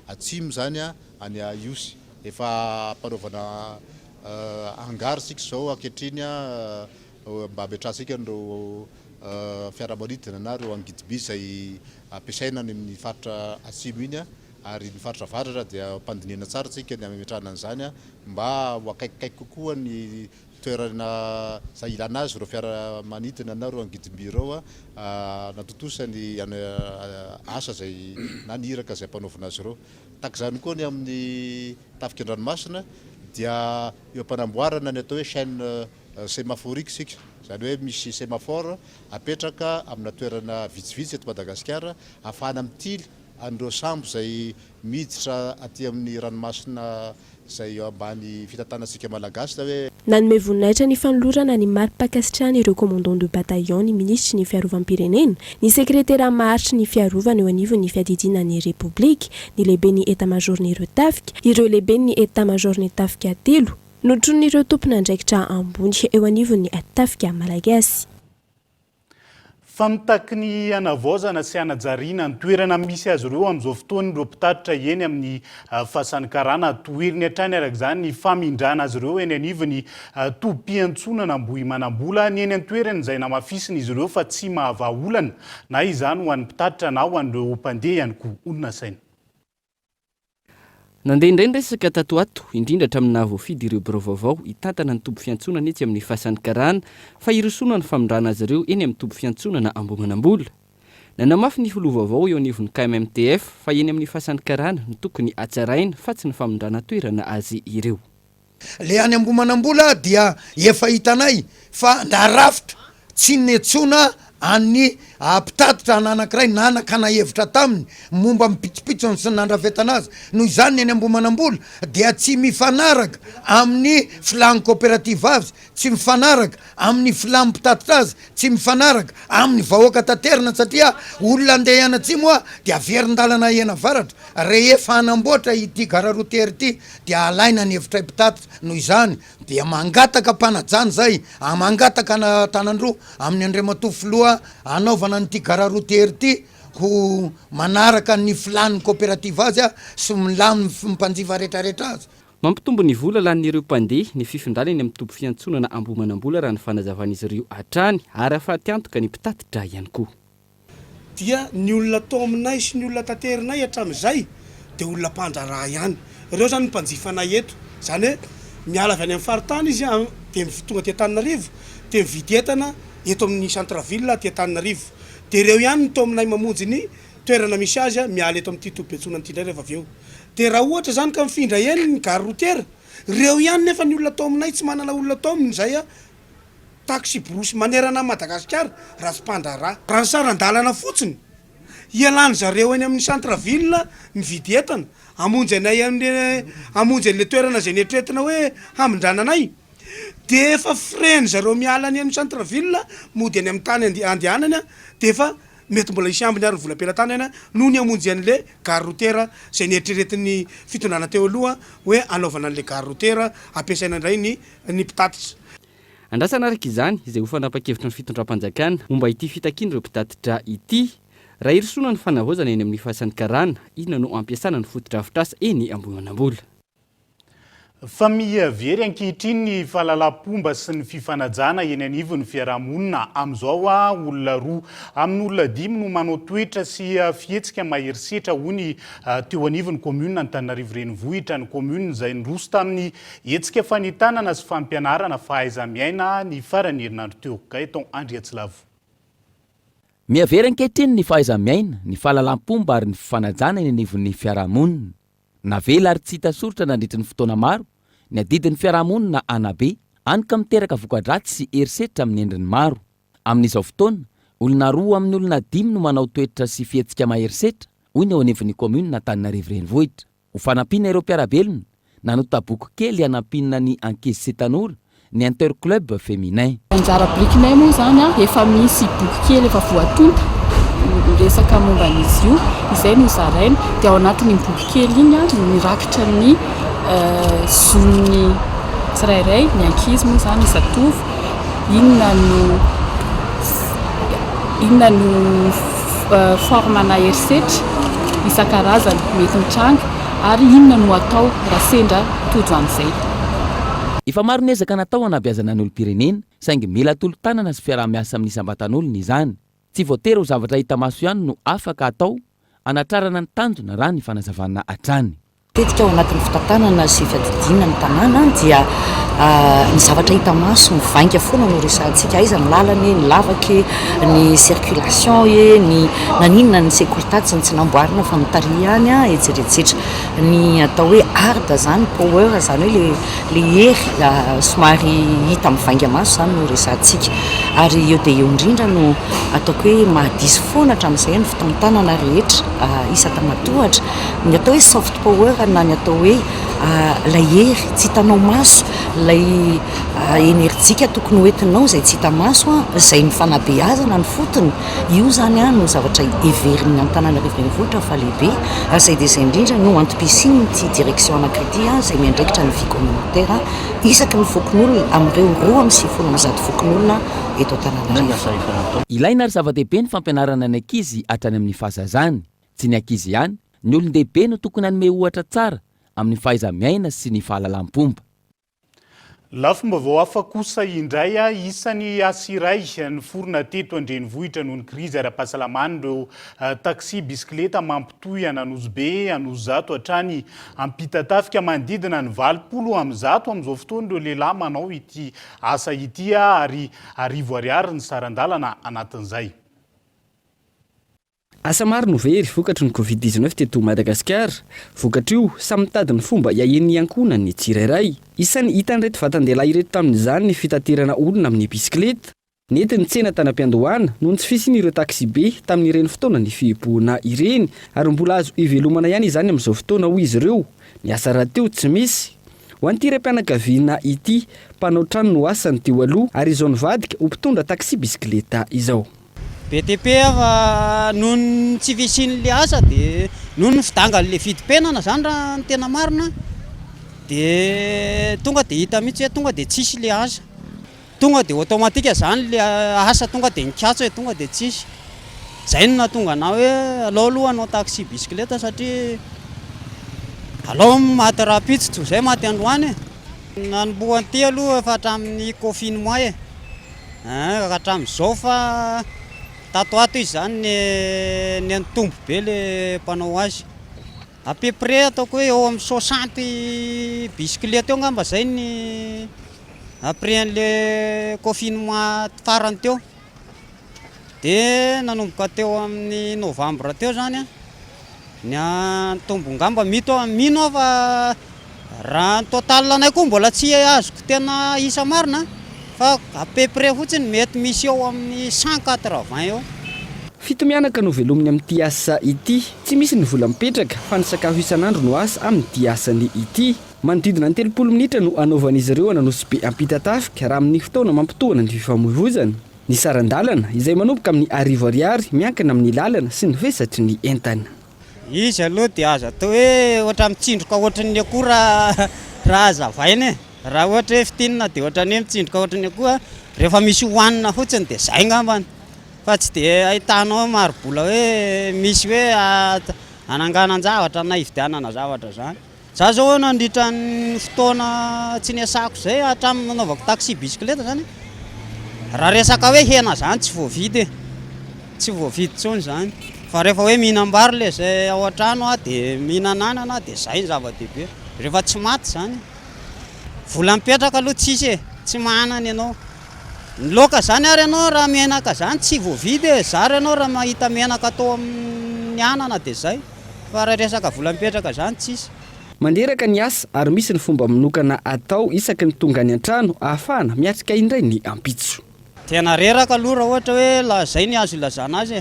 Atsimo zany any Iosy efa mpanaovana angary sika zao ankehitriny mba ametrahantsika nireo fiaramanidina na reo angidiby zay ampiasaina ny amin'ny faritra Atsimo iny ary ny faritra avaratra dia mpandiniana tsara tsika ny ametrahana an'izany mba ho akaikikaiky kokoa ny toerana zay ilana azy reo fiaramanidina na reo angidiby ireo natotosany asa zay na niraka zay mpanaovana azy ireo taka zany koa ny amin'ny tafika an-dranomasina dia eo ampanamboarana ny atao hoe chaîne sémaphorique sika zany hoe misy sémaphore apetraka amina toerana vitsivitsy eto Madagasikara ahafahana mitily andreo sambo zay miditra aty amin'ny ranomasina zay ambany fitantanasika malagasy hoe nanome voninahitra ny fanolorana ny mari-pakasitrahana ireo commandant de bataillon ny ministry ny fiarovam-pirenena ny sekretera maharitry ny fiarovana eo anivon'ny fiadidinan'ny republika ny lehibe ny état-major ireo tafika ireo lehibe ny état-major ny tafika 3 notron'ireo tompona andraikitra ambony eo anivon'ny tafika malagasy. Famitaky ny anavozana sy anajariana ny toerana misy azy ireo amin'izao fotoana ireo mpitatitra eny amin'ny fasan'ny karana toeriny hatrany araka izany ny famindrana azy ireo eny anivony tobim-piantsonana Ambohimanambola ny eny an-toerana izay namafisina izy ireo fa tsy mahavaolana na izany ho an'ny mpitatitra na ho an'ireo mpandeha ihany koa onona saina. Nandeha indray ny resaka tatoato indrindra hatramina voafidy ireo birao vaovao hitantana ny tobo fiantsonana etsy amin'ny fasan'ny karana fa irosona ny famindrana azy ireo eny amin'ny tobo fiantsonana Ambohimanambola. Nanamafy ny filoha vaovao eo anivon'ny KMMTF fa eny amin'ny fasan'ny karana ny tokony hatsaraina fa tsy ny famindrana toerana azy ireo. Le any Ambohimanambola dia efa hitanay fa ndarafitra tsy netsona any ampitatotra anankiray nanakana hevitra taminy momba mipitsopitsony sy nandrafetana azy noho izany eny ambomanambola dia tsy mifanaraka amin'ny filany coopérative azy tsy mifanaraka amin'ny filany mpitatotra azy tsy mifanaraka amin'ny vahoaka tanterina satria olona andeha iana tsy moa dia averin-dalana ena varatra rehefa anamboatra ity gararotery ity dia alaina ny hevitra mpitatotra noho izany dia mangataka mpanajany zay mangataka na tanandroa amin'ny Andriamatoa filoha anaovana nyity gararotery ity ho manaraka ny filany coopérative azy sy milamy mpanjifa rehetrarehetra azy. Mampitombo ny vola lan'ireo mpandeha ny fifindrany amin'ny tombo fiantsonana Ambomanambola raha ny fanazavan'izy ireo hatrany ary ahafaty antoka ny mpitatotra ihany koa. Dia ny olona tao aminay sy ny olona tanterinay hatramin'izay dia olona mpandraraha ihany. Ireo zany mpanjifanay eto. Zany hoe miala avy any amin'ny faritany izy dia tonga ty Antananarivo dia mividy entana eto amin'ny centre-ville ty Antananarivo. Dia ireo ihany tao aminay mamonjy ny toerana misy azy miala eto amin'ny titobetsona ty ndray rehefa avy eo. Dia raha ohatra zany ka mifindra eny ny gare routière, ireo ihany nefa ny olona tao aminay tsy manana olona tao amin'izay taxi brosy manerana Madagasikara raha sy mpandraraha. Raha ny saran-dalana fotsiny ialany zareo eny amin'ny centre-ville mividy entana amonjy anay amonjy an'le toerana izay netretina hoe hamindrananay. Dia efa freny zareo miala any amin'ny centre-ville mody any amin'ny tany andehanany dia efa mety mbola isy ambiny ary vola pelatany any noho ny amonjy an'le gare routière izay nieritrretin'ny fitondrana teo aloha hoe anaovana an'le gare routière ampiasaina indray ny mpitatotra. Andrasana araka izany izay ho fanapa-kevitra ny fitondram-panjakana momba ity fitakiana ireo mpitatotra ity. Raha irisoana ny fanavaozana eny amin'ny fasan'ny karana, inona no ampiasana ny fotodrafitrasa eny Ambomanambola. Fa mihevery ankehitriny ny fahalalam-pomba sy ny fifanajana eny anivon'ny fiarahamonina amin'izao olona roa amin'ny olona 5 no manao toetra sy fihetsika maherisetra hony teo anivon'ny commune Antananarivo renivohitra ny commune izay niroso tamin'ny hetsika fanitanana sy fampianarana fahaiza-miaina ny farany herinandro teo. Gaëtan Andriatsilavo. Mihevery ankehitriny ny fahaiza-miaina, ny fahalalam-pomba ary ny fifanajana eny anivon'ny fiarahamonina. Navela ary tsy hita soratra nandritra ny fotoana maro, ny adidin'ny fiarahamonina anabe anka miteraka voka-dratsy sy herisetra amin'ny endriny maro. Amin'izao fotoana, olona roa amin'ny olona 5 no manao toetra sy fihetsika maherisetra, hoy ny ao anivon'ny commune Antananarivo renivohitra. Ho fanampiana ireo mpiarabelona, nanota boky kely hanampinana ny ankizy sy tanora, ny interclub féminin. Anjara brikinay moa zany efa misy boky kely efa voatonta resaka momba an'izy io, izay no zaraina dia ao anatin'ny boky kely iny mirakitra ny zon'ny tsirairay ny ankizy moa zany zatovo inona no formana herisetra isan-karazany mety mitranga ary inona no atao raha sendra tojo an'izay. Efa maro ny ezaka natao hanabeazana ny olom-pirenena saingy mila tolo-tanana sy fiaraha-miasa amin'ny isambatan'olona izany. Tsy voatery ho zavatra hita maso ihany no afaka atao anatrarana ny tanjona raha ny fanazavana hatrany. Tetika ao anatin'ny fitantanana sy fiadidina ny tanàna dia ny zavatra hita maso mivainga foana no resantsika aiza ny lalany, ny lavaka, ny circulation ny naninona ny sécurité tsy namboarina fa mitarihy ihany etseretsetra. Ny atao hoe arda zany power zany hoe le hery somary hita mivainga maso zany no resantsika. Ary eo dia eo indrindra no ataoko hoe mahadisy foana hatramin'izay ny fitantanana rehetra isa tamatohatra. Ny atao hoe soft power na ny atao hoe lay hery tsy hitanao maso, lay enerjika tokony hoentinao izay tsy hita maso izay ny fanabeazana ny fotony. Io zany no zavatra heverin'ny Antananarivo renivohitra fa lehibe ary izay dia izay indrindra no antom-piasiany ity direction anankiry izay miandraikitra ny vie communautaire isaky ny fokon'olona amin'ireo 2.7 fokon'olona eto Antananarivo. Ilaina ary zava-dehibe ny fampianarana ny ankizy hatrany amin'ny fahazazany. Tsy ny ankizy ihany, ny olon-dehibe no tokony hanome ohatra tsara amin'ny fahaiza-miaina sy ny fahalalam-pomba. Lafomba vao hafa kosa indray isan'ny asiray ny forona teto andrenivohitra noho ny krizy ara-pahasalamana ireo taxi bisikileta mampitohy an'Anosibe, Anosizato hatrany ampitatafika manodidina ny 20 amin'izao amin'izao fotoana ireo lehilahy manao ity asa ity ary arivo ariary ny sarandalana anatin'izay. Asa maro no very vokatry ny Covid-19 teto Madagasikara. Vokatra io samy mitady ny fomba iahen'ny ankohonany ny tsirairay. Isan'ny hitan'ireto vatandehilahy ireto tamin'izany ny fitaterana olona amin'ny bisikileta. Nentiny tsena tanam-piandohana noho ny tsy fisian'ireo taksibe tamin'ireny fotoana ny fihiboana ireny ary mbola azo ivelomana ihany izany amin'izao fotoana hoy izy ireo. Ny asa raha teo tsy misy. Ho an'ity raim-pianakaviana ity mpanao trano no asany teo aloha ary izao nivadika ho mpitondra taksi bisikileta izao. BTP fa noho tsy fisian'le asa dia noho ny fidangan'le vidim-penana zany raha ny tena marina dia tonga dia hita mihitsy hoe tonga dia tsisy le asa. Tonga dia automatika zany le asa tonga dia nikatso hoe tonga dia tsisy. Zay no nahatonga anao hoe alao aloha anao taksi bisikileta satria alao maty rapitsy toy izay maty androany. Nanomboany ty aloha fa hatramin'ny confinement ka hatramin'izao fa tato izany ny antombo be le mpanao azy. À peu près ataoko hoe eo amin'ny 60 bisikileta eo ngamba zay ny après le confinement farany teo. Dia nanomboka teo amin'ny novambra teo zany ny antombo ngamba mino fa raha ny total anay koa mbola tsy azoko tena isa marina fa à peu près fotsiny mety misy eo amin'ny 180 eo. Fito mianaka no velominy amin'ity asa ity. Tsy misy ny vola mipetraka fa ny sakafo isan'andro no asa amin'ity asany ity. Manodidina ny 30 minitra no anaovan'izy ireo nanosy be ampita tafika raha amin'ny fotoana mampitohana ny fifamoivoizana. Ny sarandalana izay manomboka amin'ny 10 ariary miankina amin'ny lalana sy ny vesatry ny entana. Izy aloha dia azo atao hoe ohatra mitsindroka ohatran'ny akoho raha azavaina. Raha ohatra hoe fitinina dia ohatran'ny mitsindroka ohatran'ny akoho rehefa misy hohanina fotsiny dia zay ngambany. Fa tsy dia ahitanao marobola hoe misy hoe ananganan-javatra na hividianana zavatra zany. Za zao nandritra ny fotoana tsy niasako zay hatramin'ny nanaovako taksi bisikileta zany. Raha resaka hoe hena zany tsy voavidy. Tsy voavidy tsony zany. Fa rehefa hoe mihinam-bary le zay ao an-trano dia mihinananana dia zay ny zava-dehibe. Rehefa tsy maty zany. Vola mipetraka aloha tsisy tsy mahanany ianao. Ny laoka zany ary ianao raha menaka zany tsy voavidy. Zary ianao raha mahita menaka atao amin'ny anana dia zay. Fa raha resaka vola mipetraka zany tsisy. Manderaka ny asa ary misy ny fomba manokana atao isaky ny tonga any an-trano ahafahana miatrika indray ny ampitso. Tena reraka aloha raha ohatra hoe lazay ny azo ilazana azy.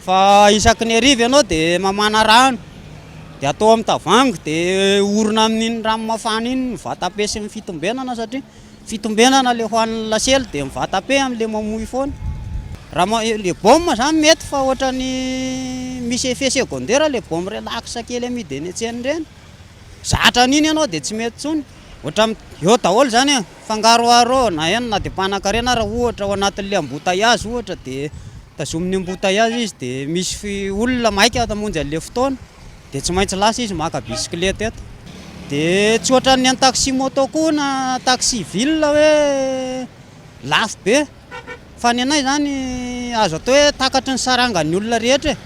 Fa isaky ny hariva ianao dia mamana rano. Dia atao amin'ny tavoahangy dia orona amin'iny rano mafana iny mivatape sy ny fitombenana satria fitombenana le hoan'ny lasely dia mivatape amin'le mamoy foana. Raha le baume zany mety fa ohatrany misy effet secondaire le baume relax kely amidy eny an-tsena ireny. Zatra an'iny ianao dia tsy mety tsony. Ohatra eo daholo zany fangaro aro na eny na dia mpanan-karena raha ohatra ao anatin'le embouteillage ohatra dia tazomin'ny embouteillage izy dia misy olona maika tamonjy an'le fotoana dia tsy maintsy lasa izy maka bisikileta eto. Dia tsy ohatran'ny an taksi moto koa na taksi ville hoe lafo be. Fa ny anay zany azo atao hoe takatry ny sarangan'ny olona rehetra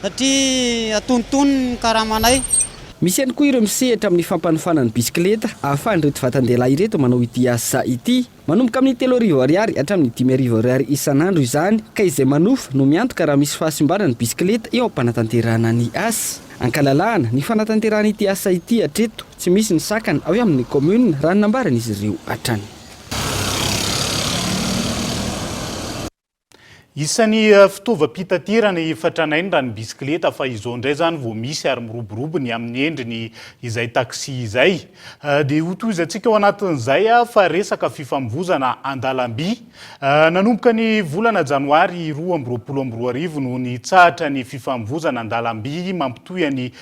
satria atonotony ny karamanay. Misy ihany koa ireo misehatra amin'ny fampanofanany bisikileta ahafahany ireto vatan-dehilahy ireto manao ity asa ity. Manomboka amin'ny 3 ariary hatramin'ny 5 ariary isan'andro izany ka izay manofa no miantoka raha misy fahasimbarana ny bisikileta eo am-panatanterahana ny asa. Ankalalahana ny fanatanterahana ity asa ity hatreto tsy misy ny sakana avy amin'ny commune raha nambaran'izy ireo hatrany. Isan'ny fitaovam-pitaterana efatranainy raha ny bisikileta fa izao indray zany vao misy ary miroborobony amin'ny endriny izay taksi izay. Dia hotoizantsika ao anatin'izay fa resaka fifamoivoizana an-dalamby. Nanomboka ny volana janoary 2022 no nitsahatra ny fifamoivoizana an-dalamby mampitohy any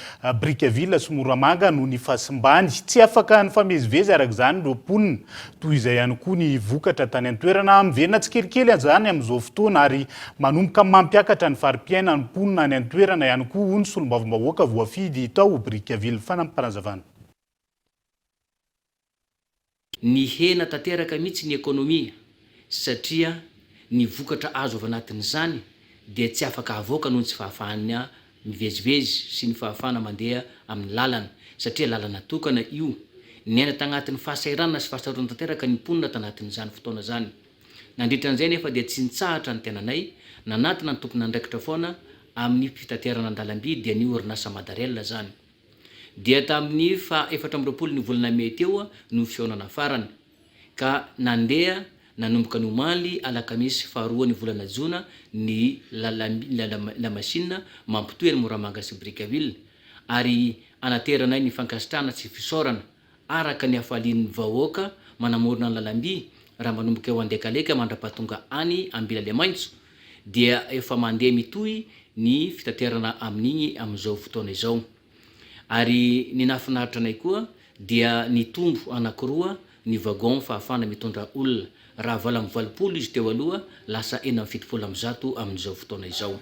Brickaville sy Moramanga no ny fasimbany. Tsy afaka nifamezivezy araka izany ireo mponina. Toy izay ihany koa ny vokatra tany an-toerana miverina tsikelikely zany amin'izao fotoana ary manomboka mampiakatra ny fari-piaina ny mponina any an-toerana ihany koa hoy ny solombavambahoaka voafidy tao Brickaville fanamparazavana. Ny hena tanteraka mihitsy ny ekonomia satria ny vokatra azo avy anatin'izany dia tsy afaka avoaka noho ny tsy fahafahana mivezivezy sy ny fahafahana mandeha amin'ny lalana satria lalana tokana io nena tagnatin'ny fahasairanana sy fahasarona tanteraka ny mponina tanatin'izany fotoana zany. Nandritra an'izay nefa dia tsy nitsahatra ny tenanay nanatina ny tompona andraikitra foana amin'ny fitaterana an-dalamby dia ny orinasa Madarella zany. Dia tamin'ny fa 14 ny volana May teo no fionana farany ka nandeha nanomboka ny omaly alakamisy faharoany volana jona ny la machine mampitoery Moramanga sy Brickaville ary anateranay ny fankasitrahana tsy fisaorana araka ny afalian'ny vahoaka manamorona ny lalamby raha manomboka eo andekaleka mandrapatonga any ambila le maintso dia efa mandeha mitohy ny fitaterana amin'igny amin'izao fotoana izao ary ny nafinaritra anay koa dia ny tombo anakiroa ny wagon fahafana mitondra olona raha vala amin'ny valopolo izy teo aloha lasa 70 amin'izao fotoana izao.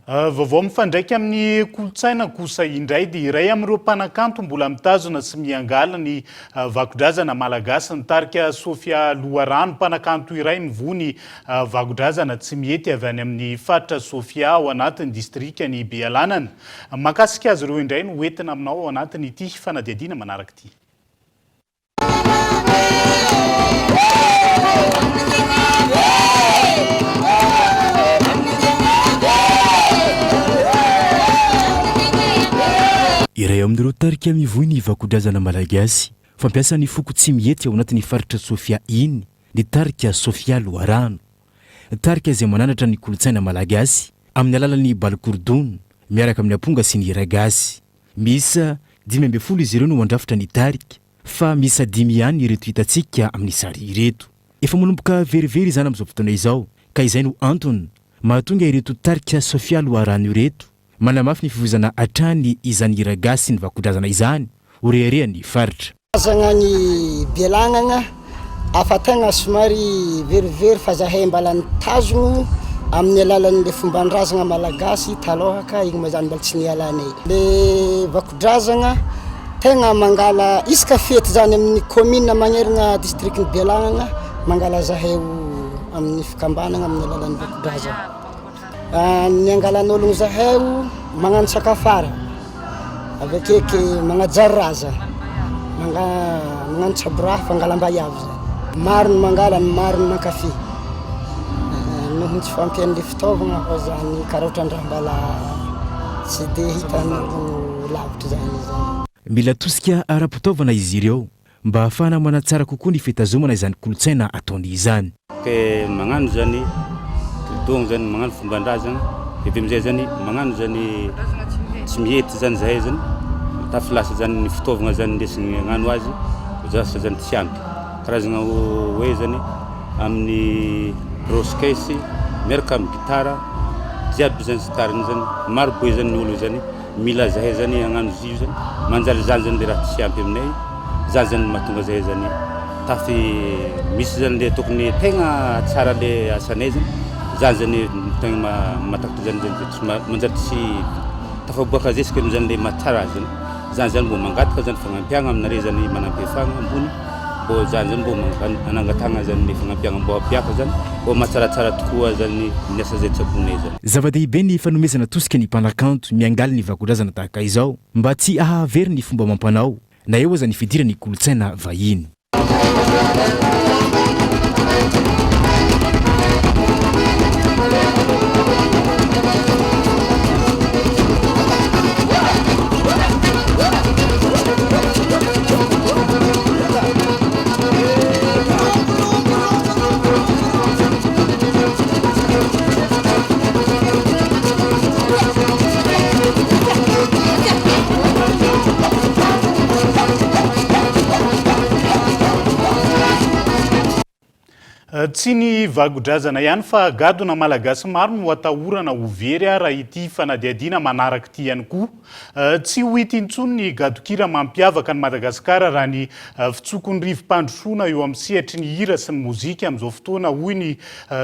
Vaovao mifandraiky amin'ny kolotsaina kosa indray dia iray amin'ireo mpanakanto mbola mitazona sy miangala ny vakodrazana malagasy nitarika Sofia Loharano, mpanakanto iray nivony vakodrazana tsy mihety avy any amin'ny faritra Sofia ao anatin'ny distrikany Bealanana. Makasika azy ireo indray no entina aminao ao anatin'ny ity fanadihadiana manaraka ity. Iray amin'ireo tarika mivoy ny vakodrazana malagasy fampiasa ny foko tsy mihety ao anatin'ny faritra Sofia iny ny tarika Sofia Loharano, tarika izay mananatra ny kolotsaina malagasy amin'ny alalan'ny balikorodon miaraka amin'ny aponga sy ny ragasy. Misa 5 izy ireo no andrafitra ny tarika fa misa 5 ihany ireto hitantsika amin'ny sary ireto. Efa manomboka verivery izany amin'izao fotoana izao ka izay no antony mahatonga ireto tarika Sofia Loharano ireto manamafy ny fivozana atrany izany ragasy ny vakodrazana izany oreharehan'ny faritra. Azagna ny Bealagnana afatagna somary verivery fa zahay mbala nitazogno amin'ny alalan'le fomban-drazagna malagasy talohaka igny mazany mbola tsy nialanay. Le vakodrazagna tegna mangala isaka fety zany amin'ny commune magnerigna districtny Bealagnana mangala zahay amin'ny fikambanana amin'ny alalan'ny vakodrazagna. Ny angalan'ologno zahay magnano sakafara avekeke magnajary raza magnano tsaboraha fangalam-bayavy zany maro ny mangala ny maro ny mankafy noho tsy fampian'le fitaovagna ho zany karaha ohatran-draha mbala tsy dia hitan'ologno lavitra zany zany. Mila tosika ara-pitaovana izy ireo mba ahafahana manatsara kokoa ny fitazomana izany kolotsaina ataony izany. Ke magnano zany dong zany magnano fomban-drazana efa amizay zany magnano zany tsy mihety zany zahay zany tafilasa zany ny fitaovagna zany ndesigny agnano azy zasa zany tsy ampy karazagna hoe zany amin'ny broskesy miaraka amin'ny gitara jiaby zany sitariny zany maro be zany ny olo zany mila zahay zany agnano zio zany manjary zany zany le raha tsy ampy aminay zany zany mahatonga zahay zany tafy misy zany le tokony tegna tsara le asanay zany zany zany tegna matakatra zany manjary tsy tafaboaka zesika no zany le matsara zany zany mbo mangataka zany fagnampiagna aminare zany manampefagna ambony mbo zany zany mbo anangatagna zany le fagnampiagna mbo apiaka zany mbo matsaratsara tokoa zany ny asa zay tsakonay zany. Zava-dehibe ny fanomezana tosika ny mpanakanto miangaly ny vakodrazana tahaka izao mba tsy ahavery ny fomba mampanao na eo aza ny fidira ny kolotsaina vahiny. Tsy ny vagodrazana ihany fa gadona malagasy maro no atahorana ho very raha ity fanadihadiana manaraka ity ihany koa. Tsy ho hita intsony ny gadokira mampiavaka ny Madagasikara raha ny fitsokony rivo-pandrosoana eo amin'ny sehatry ny hira sy ny mozika amin'izao fotoana hoy ny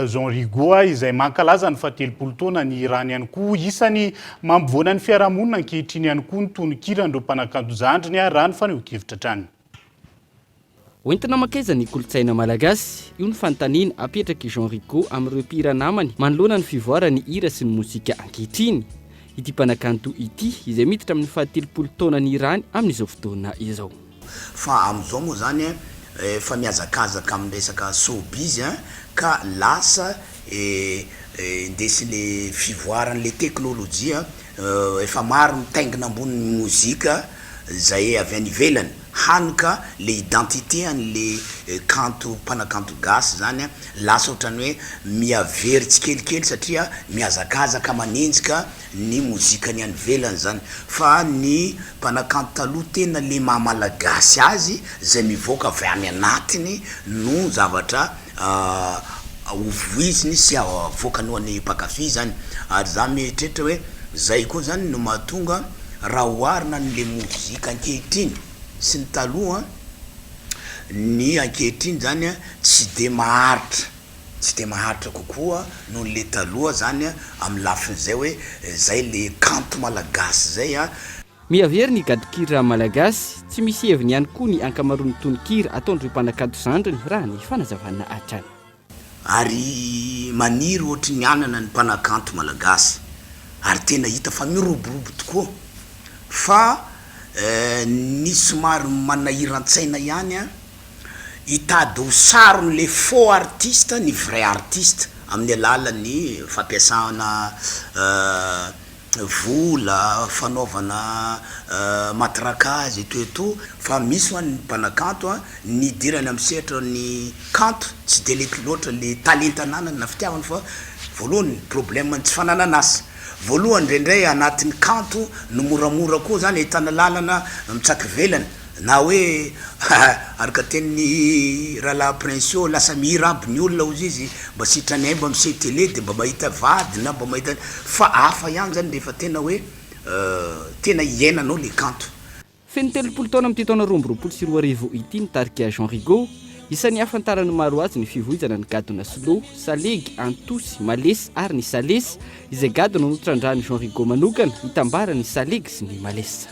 Jean Rigaud izay mankalaza ny 70 taona ny rany ihany koa isany mampivoana ny fiarahamonina ankehitriny ihany koa ny tononkirandreo mpanakanto zandriny raha ny faneho-kevitra hatrany. Hoentina makaiza ny kolotsaina malagasy io ny fanontaniana apetraky Jean Rigaud amin'ireo mpihira namany manoloana ny fivoarany hira sy ny mozika ankehitriny. Ity mpanakanto ity izay miditra amin'ny 70 taona ny rany amin'izao fotoana izao. Fa amin'izao moa zany fa miazakazaka amin'ny resaka showbiz ka lasa ndesin'le fivoaran'le teknôlôjia efa maro mitaingina ambony mozika zay avy any ivelany hanika le identité an'le kanto mpanakanto gasy zany a lasa ohatrany hoe miavery tsikelikely satria miazakazaka manenjika ny mozika ny any velany zany fa ny mpanakanto taloha tena le mahamalagasy azy zay mivoaka avy any anatiny no zavatra ovoiziny sy avoakany ho an'ny mpakafy zany ary za mietrehitra hoe zay koa zany no mahatonga raha oharina n'le mozika ankehitriny sy ny taloha ny ankehitriny zany a tsy de maharitra kokoa noho le taloha zany a amin'ny lafin'izay hoe zay le kanto malagasy zay a miavery ny gadokira malagasy tsy misy heviny ihany koa ny ankamaroany tononkira ataon'ireo mpanakanto zandriny raha ny fanazavana hatrany ary maniry ohatry ny anana ny mpanakanto malagasy ary tena hita fa miroborobo tokoa fa ny somary manahiran-tsaina ihany a hitady ho sarony le faux artiste ny vrai artiste amin'ny alalan'ny fampiasana vola fanaovana matrakazy etoeto fa misy ho an'ny mpanakanto a ny dirany amin'ny sehatra ny kanto tsy de lety loatra le talentananany na fitiavany fa voalohany problème tsy fanananasy voalohany ndraindray anatin'ny kanto no moramora koa zany ahitana lalana mitsaky velany na hoe araka tenin'ny rahalahy princio lasa mihira aby ny olona ozy izy mba sitrany mba misy télé de mba mahita vady na mba mahita fa hafa ihany zany rehefa tena hoe tena iainanao le kanto feno 3 taona amin'ity taona 2024 ity nitarika Jean Rigaud isan'ny afantarany maro azy ny fivoizana ny gadona slo salegy antosy malesy ary ny salesy izay gadona notrandrany Jean Rigaud manokana hitambara ny salegy sy ny malesy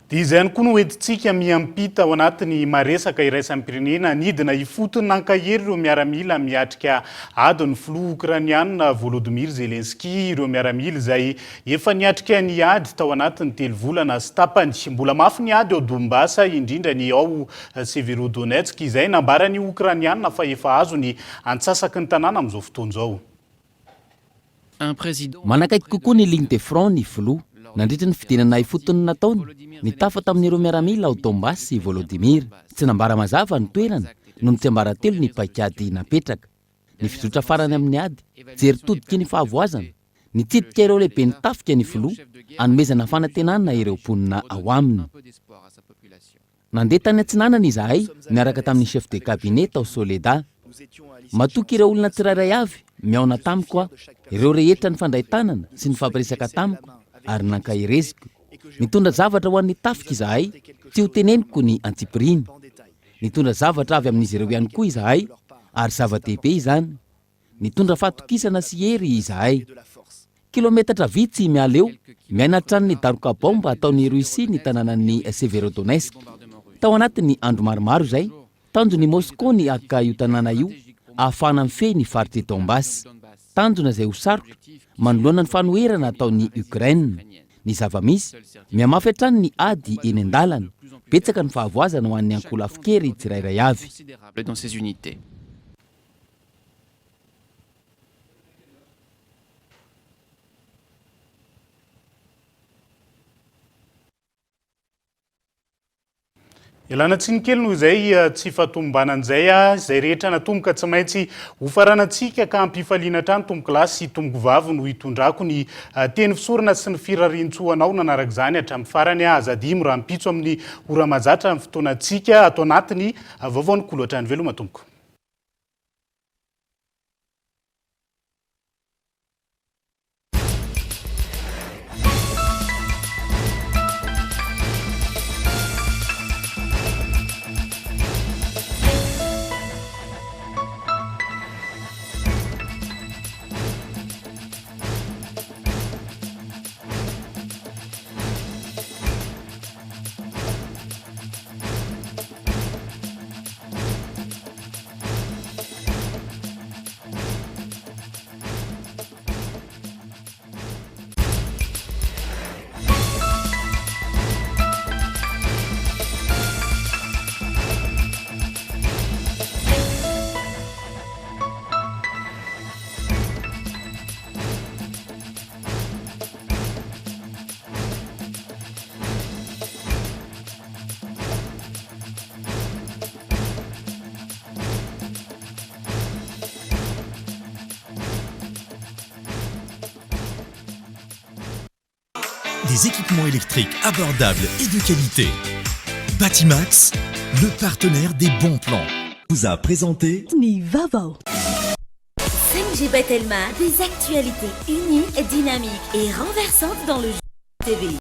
dia izay ihany koa no hoentintsika miampita ao anatin'ny maresaka iraisan'ny pirenena nidina hifotony nankahery ireo miaramila miatrika adiny filoha ukrainiana Volodymyr Zelensky ireo miaramila izay efa niatrika ny ady tao anatin'ny 3 volana sy tapany mbola mafy ny ady ao Donbassa indrindra ny ao Severodonetsk izay nambarany ukrainiana fa efa azo ny antsasaky ny tanàna amin'izao fotoana izao. Manakaiky kokoa ny ligne de front ny filoha nandritra ny fidinana ifotony nataony nitafa tamin'ireo miaramila ao Donbass sy Volodymyr tsy nambara mazava ny toerana noho ny tsy ambara telo ny paikady napetraka ny fizotra farany amin'ny ady jery todiky ny fahavoazana nitsidika ireo lehibe nitafika ny filoha anomezana fanantenana ireo mponina ao aminy nandeha tany antsinanana izahay niaraka tamin'ny chef de cabinet ao Soledad matoky ireo olona tsirairay avy miaona tamiko a ireo rehetra ny fandray tanana sy ny fampiresaka tamiko ary nankahireziko nitondra zavatra ho an'ny tafika izahay tsy ho teneniko ny antipiriny nitondra zavatra avy amin'izy ireo ihany koa izahay ary zava-dehibe izany nitondra fahatokisana sy hery izahay kilometatra vitsy miala eo miaina trano ny daroka bomba ataon'ny Russie ny tanànan'ny Severodonetsk tao anatin'ny andro maromaro izay tanjony Moscou ny aka io tanàna io ahafahana mifehy ny faritry Donbass tanjona izay ho sarotra manoloana ny fanoherana ataon'ny Ukraine ny zava-misy miamafy hatrany ny ady eny an-dalana betsaka ny fahavoazana ho an'ny ankolafikery tsirairay avy Ilana tsinikely noho izay tsy fatombanan'izay izay rehetra natomboka tsy maintsy ho faranantsika ka hampifaliana hatrany tomboky lahy sy tomboko vavy no hitondrako ny teny fisorana sy ny firarintsoanao nanaraka izany hatramin'ny farany azadimo raha mpitso amin'ny ora mahazatra amin'ny fotoanantsika atao anatiny vaovaony koloatra ny veloma tompoko. des équipements électriques abordables et de qualité. Batimax, le partenaire des bons plans, vous a présenté Nivavo. 5G Batelma, des actualités uniques, dynamiques et renversantes dans le TV.